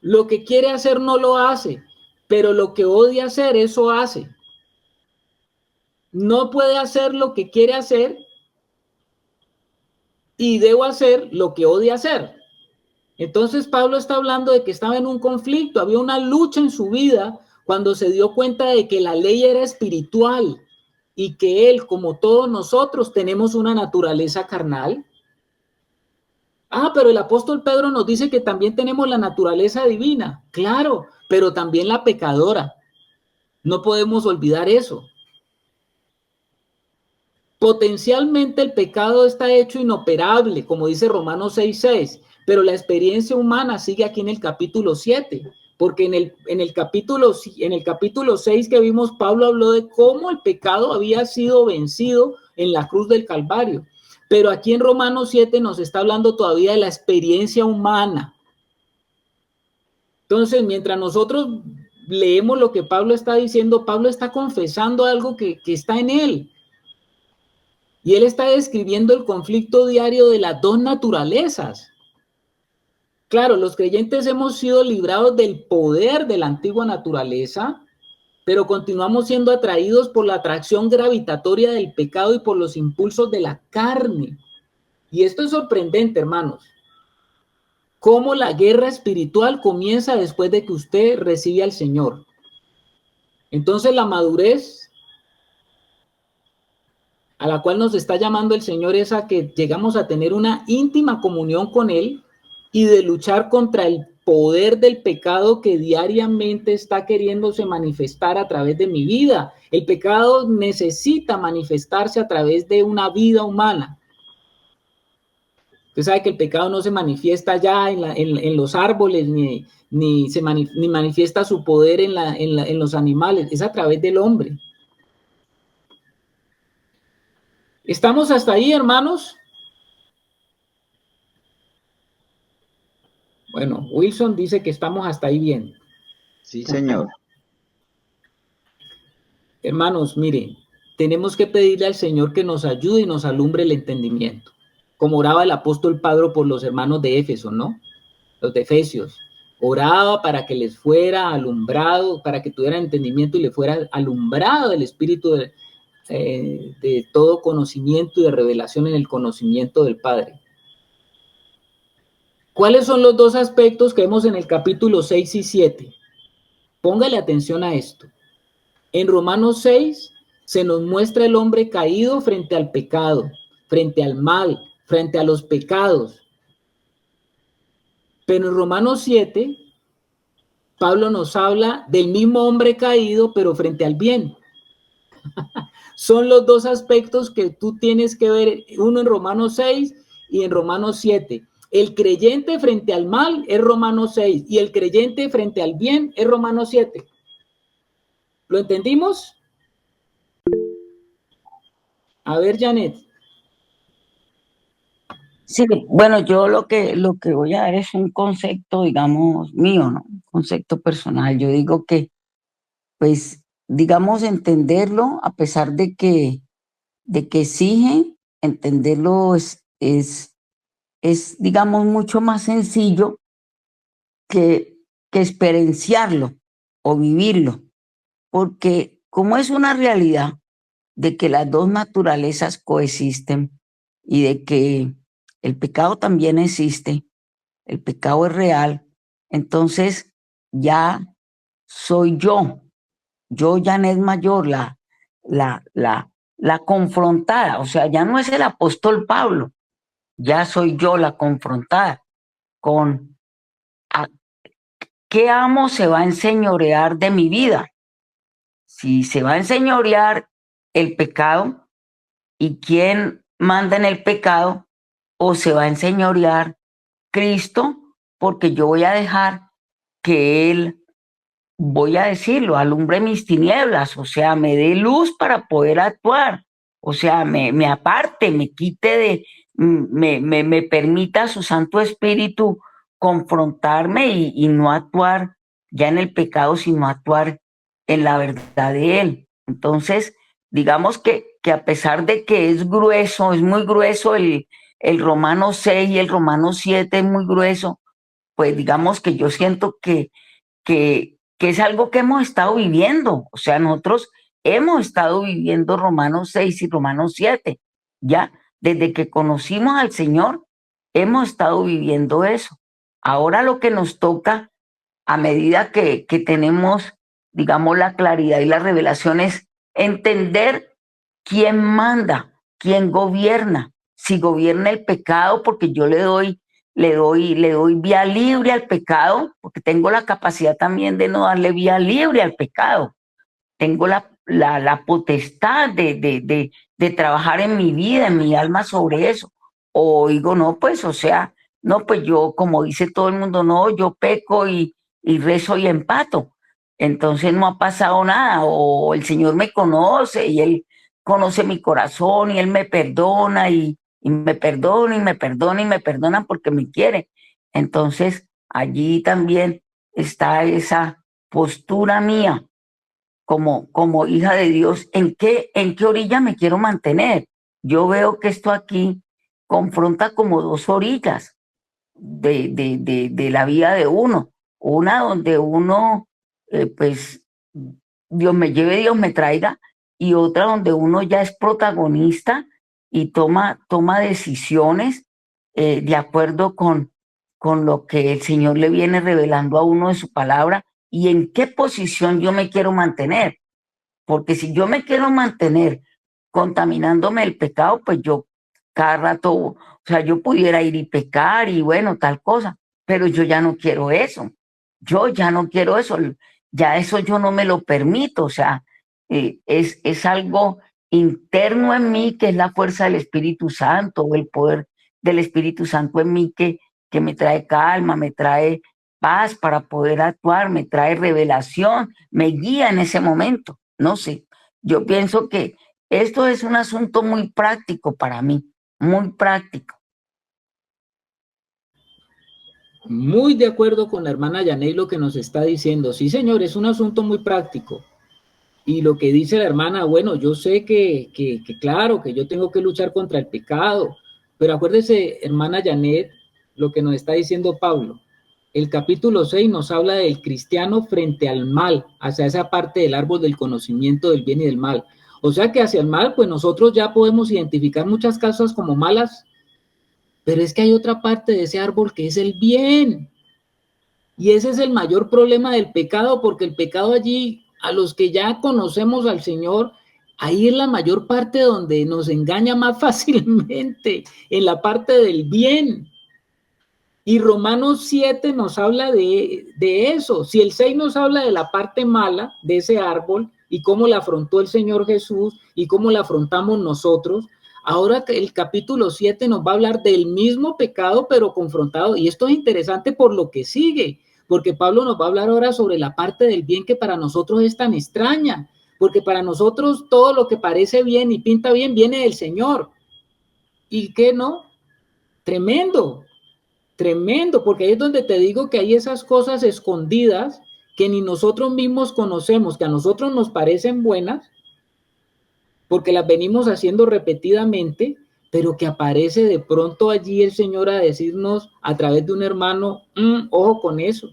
Lo que quiere hacer no lo hace, pero lo que odia hacer, eso hace. No puede hacer lo que quiere hacer y debo hacer lo que odia hacer. Entonces Pablo está hablando de que estaba en un conflicto, había una lucha en su vida cuando se dio cuenta de que la ley era espiritual y que él, como todos nosotros, tenemos una naturaleza carnal. Ah, pero el apóstol Pedro nos dice que también tenemos la naturaleza divina, claro, pero también la pecadora. No podemos olvidar eso. Potencialmente el pecado está hecho inoperable, como dice Romanos 6:6, pero la experiencia humana sigue aquí en el capítulo 7, porque en el capítulo 6 que vimos, Pablo habló de cómo el pecado había sido vencido en la cruz del Calvario. Pero aquí en Romanos 7 nos está hablando todavía de la experiencia humana. Entonces, mientras nosotros leemos lo que Pablo está diciendo, Pablo está confesando algo que está en él. Y él está describiendo el conflicto diario de las dos naturalezas. Claro, los creyentes hemos sido librados del poder de la antigua naturaleza, pero continuamos siendo atraídos por la atracción gravitatoria del pecado y por los impulsos de la carne. Y esto es sorprendente, hermanos. Cómo la guerra espiritual comienza después de que usted recibe al Señor. Entonces la madurez a la cual nos está llamando el Señor es a que llegamos a tener una íntima comunión con Él y de luchar contra el poder del pecado que diariamente está queriéndose manifestar a través de mi vida. El pecado necesita manifestarse a través de una vida humana. Usted sabe que el pecado no se manifiesta ya en los árboles, ni manifiesta su poder en los animales, es a través del hombre. ¿Estamos hasta ahí, hermanos? Bueno, Wilson dice que estamos hasta ahí bien. Sí, señor. Hermanos, mire, tenemos que pedirle al Señor que nos ayude y nos alumbre el entendimiento, como oraba el apóstol Pablo por los hermanos de Éfeso, ¿no? Los de Efesios. Oraba para que les fuera alumbrado, para que tuvieran entendimiento y le fuera alumbrado el espíritu de todo conocimiento y de revelación en el conocimiento del Padre. ¿Cuáles son los dos aspectos que vemos en el capítulo 6 y 7? Póngale atención a esto. En Romanos 6 se nos muestra el hombre caído frente al pecado, frente al mal, frente a los pecados. Pero en Romanos 7, Pablo nos habla del mismo hombre caído, pero frente al bien. Son los dos aspectos que tú tienes que ver, uno en Romanos 6 y en Romanos 7. El creyente frente al mal es Romanos 6 y el creyente frente al bien es Romanos 7. ¿Lo entendimos? A ver, Janet. Sí, bueno, yo lo que voy a dar es un concepto, digamos, mío, ¿no? Un concepto personal. Yo digo que, pues, digamos, entenderlo, a pesar de que exige, entenderlo es es, digamos, mucho más sencillo que experienciarlo o vivirlo, porque como es una realidad de que las dos naturalezas coexisten y de que el pecado también existe, el pecado es real, entonces ya soy yo Janet Mayor, la confrontada, o sea, ya no es el apóstol Pablo, ya soy yo la confrontada con a qué amo se va a enseñorear de mi vida. Si se va a enseñorear el pecado y quién manda en el pecado, o se va a enseñorear Cristo, porque yo voy a dejar que Él, voy a decirlo, alumbre mis tinieblas, o sea, me dé luz para poder actuar, o sea, me aparte, me quite de, me permita su Santo Espíritu confrontarme y no actuar ya en el pecado, sino actuar en la verdad de Él. Entonces, digamos que a pesar de que es grueso, es muy grueso el Romano 6 y el Romano 7 es muy grueso, pues digamos que yo siento que es algo que hemos estado viviendo. O sea, nosotros hemos estado viviendo Romanos 6 y Romanos 7. Ya, desde que conocimos al Señor, hemos estado viviendo eso. Ahora lo que nos toca, a medida que tenemos, digamos, la claridad y la revelación, es entender quién manda, quién gobierna. Si gobierna el pecado, porque yo le doy vía libre al pecado, porque tengo la capacidad también de no darle vía libre al pecado. Tengo la potestad de trabajar en mi vida, en mi alma sobre eso. O digo, no, pues, o sea, no, pues yo, como dice todo el mundo, no, yo peco y rezo y empato. Entonces no ha pasado nada, o el Señor me conoce y Él conoce mi corazón y Él me perdona y me perdona y me perdona y me perdona porque me quiere. Entonces allí también está esa postura mía como hija de Dios, ¿en qué orilla me quiero mantener? Yo veo que esto aquí confronta como dos orillas de la vida de uno. Una donde uno, pues, Dios me lleve, Dios me traiga, y otra donde uno ya es protagonista y toma decisiones de acuerdo con lo que el Señor le viene revelando a uno de su palabra y en qué posición yo me quiero mantener. Porque si yo me quiero mantener contaminándome el pecado, pues yo cada rato, o sea, yo pudiera ir y pecar y bueno, tal cosa, pero yo ya no quiero eso. Yo ya no quiero eso. Ya eso yo no me lo permito. O sea, es algo interno en mí que es la fuerza del Espíritu Santo, o el poder del Espíritu Santo en mí que me trae calma, me trae paz para poder actuar, me trae revelación, me guía en ese momento. No sé, yo pienso que esto es un asunto muy práctico para mí, muy práctico. Muy de acuerdo con la hermana Yaney lo que nos está diciendo. Sí, señor, es un asunto muy práctico. Y lo que dice la hermana, bueno, yo sé que claro, que yo tengo que luchar contra el pecado, pero acuérdese, hermana Janet, lo que nos está diciendo Pablo. El capítulo 6 nos habla del cristiano frente al mal, hacia esa parte del árbol del conocimiento del bien y del mal. O sea que hacia el mal, pues nosotros ya podemos identificar muchas cosas como malas, pero es que hay otra parte de ese árbol que es el bien. Y ese es el mayor problema del pecado, porque el pecado allí, a los que ya conocemos al Señor, ahí es la mayor parte donde nos engaña más fácilmente, en la parte del bien. Y Romanos 7 nos habla de eso. Si el 6 nos habla de la parte mala de ese árbol y cómo la afrontó el Señor Jesús y cómo la afrontamos nosotros, ahora el capítulo 7 nos va a hablar del mismo pecado, pero confrontado. Y esto es interesante por lo que sigue, porque Pablo nos va a hablar ahora sobre la parte del bien que para nosotros es tan extraña, porque para nosotros todo lo que parece bien y pinta bien viene del Señor. ¿Y qué no? Tremendo. Tremendo, porque ahí es donde te digo que hay esas cosas escondidas que ni nosotros mismos conocemos, que a nosotros nos parecen buenas, porque las venimos haciendo repetidamente, pero que aparece de pronto allí el Señor a decirnos a través de un hermano, ojo con eso.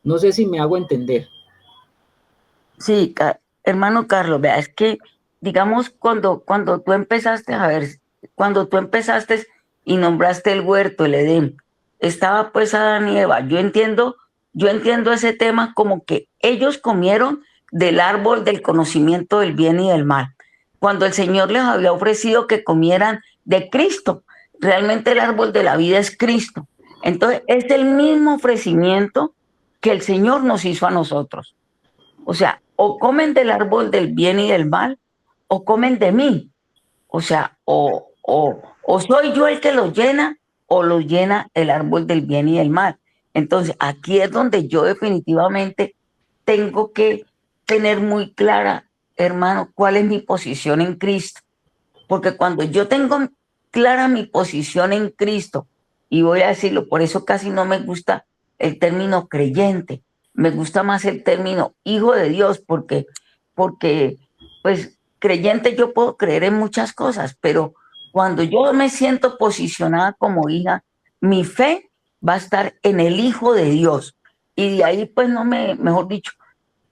No sé si me hago entender. Sí, hermano Carlos, vea, es que, digamos, cuando tú empezaste a ver, cuando tú empezaste y nombraste el huerto, el Edén, estaba pues Adán y Eva. Yo entiendo ese tema como que ellos comieron del árbol del conocimiento del bien y del mal, cuando el Señor les había ofrecido que comieran de Cristo. Realmente el árbol de la vida es Cristo. Entonces, es el mismo ofrecimiento que el Señor nos hizo a nosotros. O sea, o comen del árbol del bien y del mal, o comen de mí. O sea, o soy yo el que lo llena, o lo llena el árbol del bien y del mal. Entonces, aquí es donde yo definitivamente tengo que tener muy clara, hermano, cuál es mi posición en Cristo. Porque cuando yo tengo clara mi posición en Cristo, y voy a decirlo, por eso casi no me gusta el término creyente, me gusta más el término hijo de Dios, porque pues creyente yo puedo creer en muchas cosas, pero cuando yo me siento posicionada como hija, mi fe va a estar en el Hijo de Dios. Y de ahí, pues no me, mejor dicho,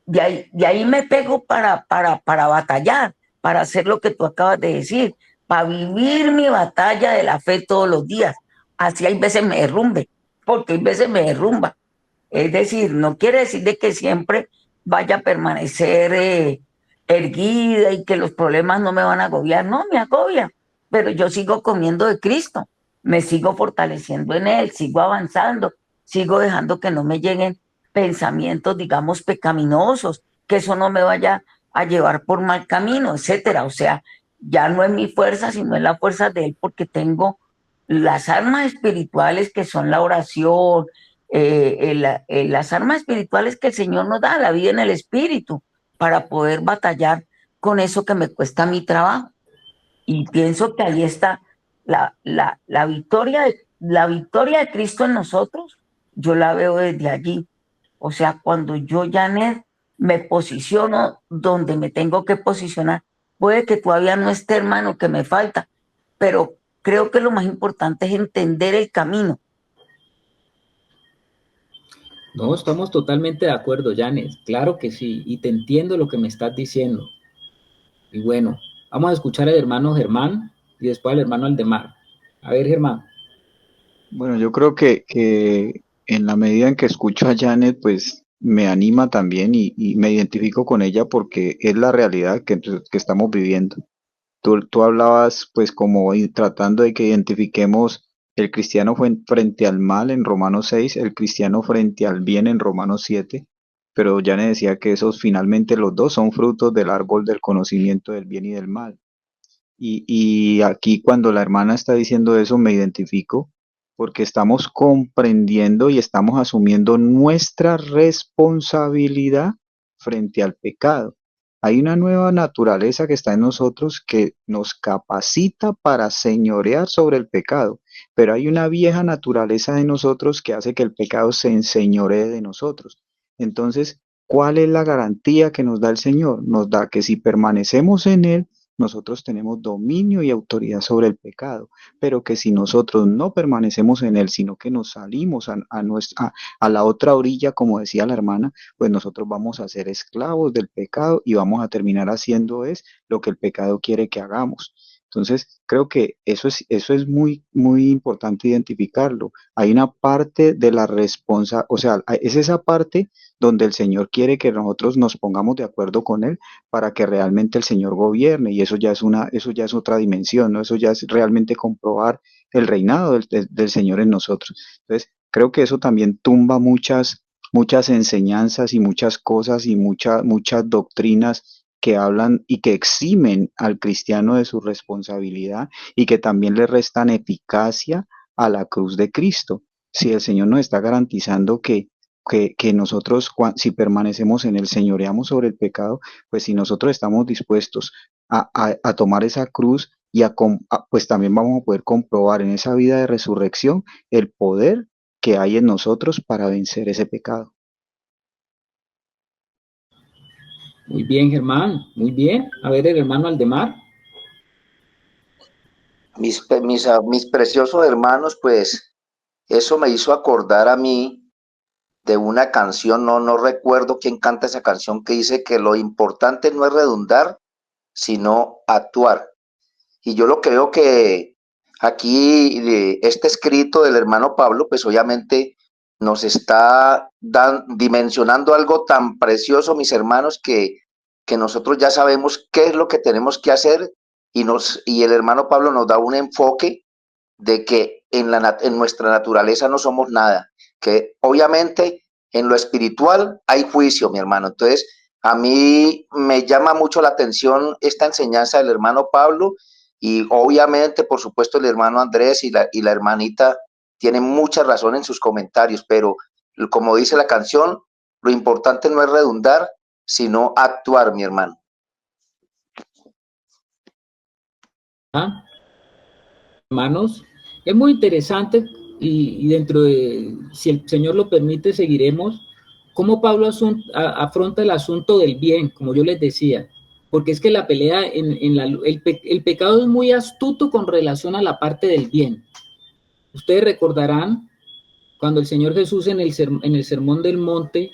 de ahí me pego para batallar, para hacer lo que tú acabas de decir, para vivir mi batalla de la fe todos los días. Así hay veces me derrumbe, porque hay veces me derrumba. Es decir, no quiere decir de que siempre vaya a permanecer erguida y que los problemas no me van a agobiar. No, me agobia, pero yo sigo comiendo de Cristo, me sigo fortaleciendo en Él, sigo avanzando, sigo dejando que no me lleguen pensamientos, digamos, pecaminosos, que eso no me vaya a llevar por mal camino, etcétera. O sea, ya no es mi fuerza, sino es la fuerza de Él, porque tengo las armas espirituales que son la oración, las armas espirituales que el Señor nos da, la vida en el espíritu, para poder batallar con eso que me cuesta mi trabajo. Y pienso que ahí está la victoria de Cristo en nosotros, yo la veo desde allí. O sea, cuando yo, Janet, me posiciono donde me tengo que posicionar, puede que todavía no esté, hermano, que me falta, pero creo que lo más importante es entender el camino. No, estamos totalmente de acuerdo, Janes. Claro que sí, y te entiendo lo que me estás diciendo. Y bueno, vamos a escuchar al hermano Germán y después al hermano Aldemar. A ver, Germán. Bueno, yo creo que en la medida en que escucho a Janet, pues me anima también y me identifico con ella porque es la realidad que estamos viviendo. Tú hablabas pues como tratando de que identifiquemos el cristiano frente al mal en Romanos 6, el cristiano frente al bien en Romanos 7, pero Janet decía que esos finalmente los dos son frutos del árbol del conocimiento del bien y del mal. Y aquí cuando la hermana está diciendo eso me identifico porque estamos comprendiendo y estamos asumiendo nuestra responsabilidad frente al pecado. Hay una nueva naturaleza que está en nosotros que nos capacita para señorear sobre el pecado, pero hay una vieja naturaleza de nosotros que hace que el pecado se enseñoree de nosotros. Entonces, ¿cuál es la garantía que nos da el Señor? Nos da que si permanecemos en Él, nosotros tenemos dominio y autoridad sobre el pecado, pero que si nosotros no permanecemos en él, sino que nos salimos a la otra orilla, como decía la hermana, pues nosotros vamos a ser esclavos del pecado y vamos a terminar haciendo es lo que el pecado quiere que hagamos. Entonces, creo que eso es muy, muy importante identificarlo. Hay una parte de la responsabilidad, o sea, es esa parte donde el Señor quiere que nosotros nos pongamos de acuerdo con Él para que realmente el Señor gobierne, y eso ya es otra dimensión, ¿no? Eso ya es realmente comprobar el reinado del Señor en nosotros. Entonces, creo que eso también tumba muchas enseñanzas y muchas cosas y muchas doctrinas que hablan y que eximen al cristiano de su responsabilidad y que también le restan eficacia a la cruz de Cristo. Si el Señor nos está garantizando que nosotros, si permanecemos en él, señoreamos sobre el pecado, pues si nosotros estamos dispuestos a tomar esa cruz pues también vamos a poder comprobar en esa vida de resurrección el poder que hay en nosotros para vencer ese pecado. Muy bien, Germán. Muy bien. A ver, el hermano Aldemar. Mis preciosos hermanos, pues eso me hizo acordar a mí de una canción, no recuerdo quién canta esa canción, que dice que lo importante no es redundar, sino actuar. Y yo lo creo que aquí este escrito del hermano Pablo, pues obviamente nos está dimensionando algo tan precioso, mis hermanos, que nosotros ya sabemos qué es lo que tenemos que hacer y el hermano Pablo nos da un enfoque de que en nuestra naturaleza no somos nada, que obviamente en lo espiritual hay juicio, mi hermano. Entonces, a mí me llama mucho la atención esta enseñanza del hermano Pablo y obviamente, por supuesto, el hermano Andrés y la hermanita tienen mucha razón en sus comentarios, pero como dice la canción, lo importante no es redundar, sino actuar, mi hermano. ¿Ah? Hermanos, es muy interesante y dentro de, si el Señor lo permite, seguiremos cómo Pablo afronta el asunto del bien, como yo les decía, porque es que la pelea, el pecado es muy astuto con relación a la parte del bien. Ustedes recordarán cuando el Señor Jesús en el Sermón del Monte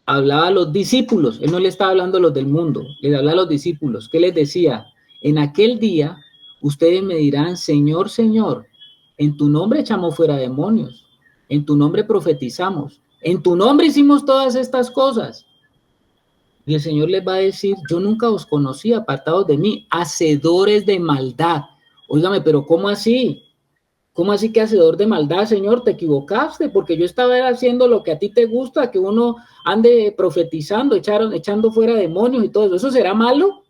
hablaba a los discípulos, él no le estaba hablando a los del mundo, les hablaba a los discípulos, ¿qué les decía? En aquel día ustedes me dirán, Señor, Señor, en tu nombre echamos fuera demonios, en tu nombre profetizamos, en tu nombre hicimos todas estas cosas. Y el Señor les va a decir, yo nunca os conocí, apartados de mí, hacedores de maldad. Óigame, pero ¿cómo así? ¿Cómo así que hacedor de maldad, Señor? Te equivocaste, porque yo estaba haciendo lo que a ti te gusta, que uno ande profetizando, echando fuera demonios y todo eso. ¿Eso será malo?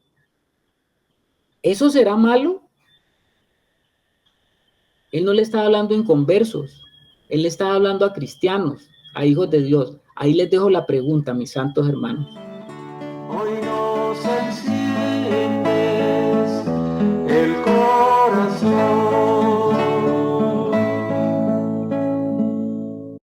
¿Eso será malo? Él no le estaba hablando a inconversos, él le estaba hablando a cristianos, a hijos de Dios. Ahí les dejo la pregunta, mis santos hermanos.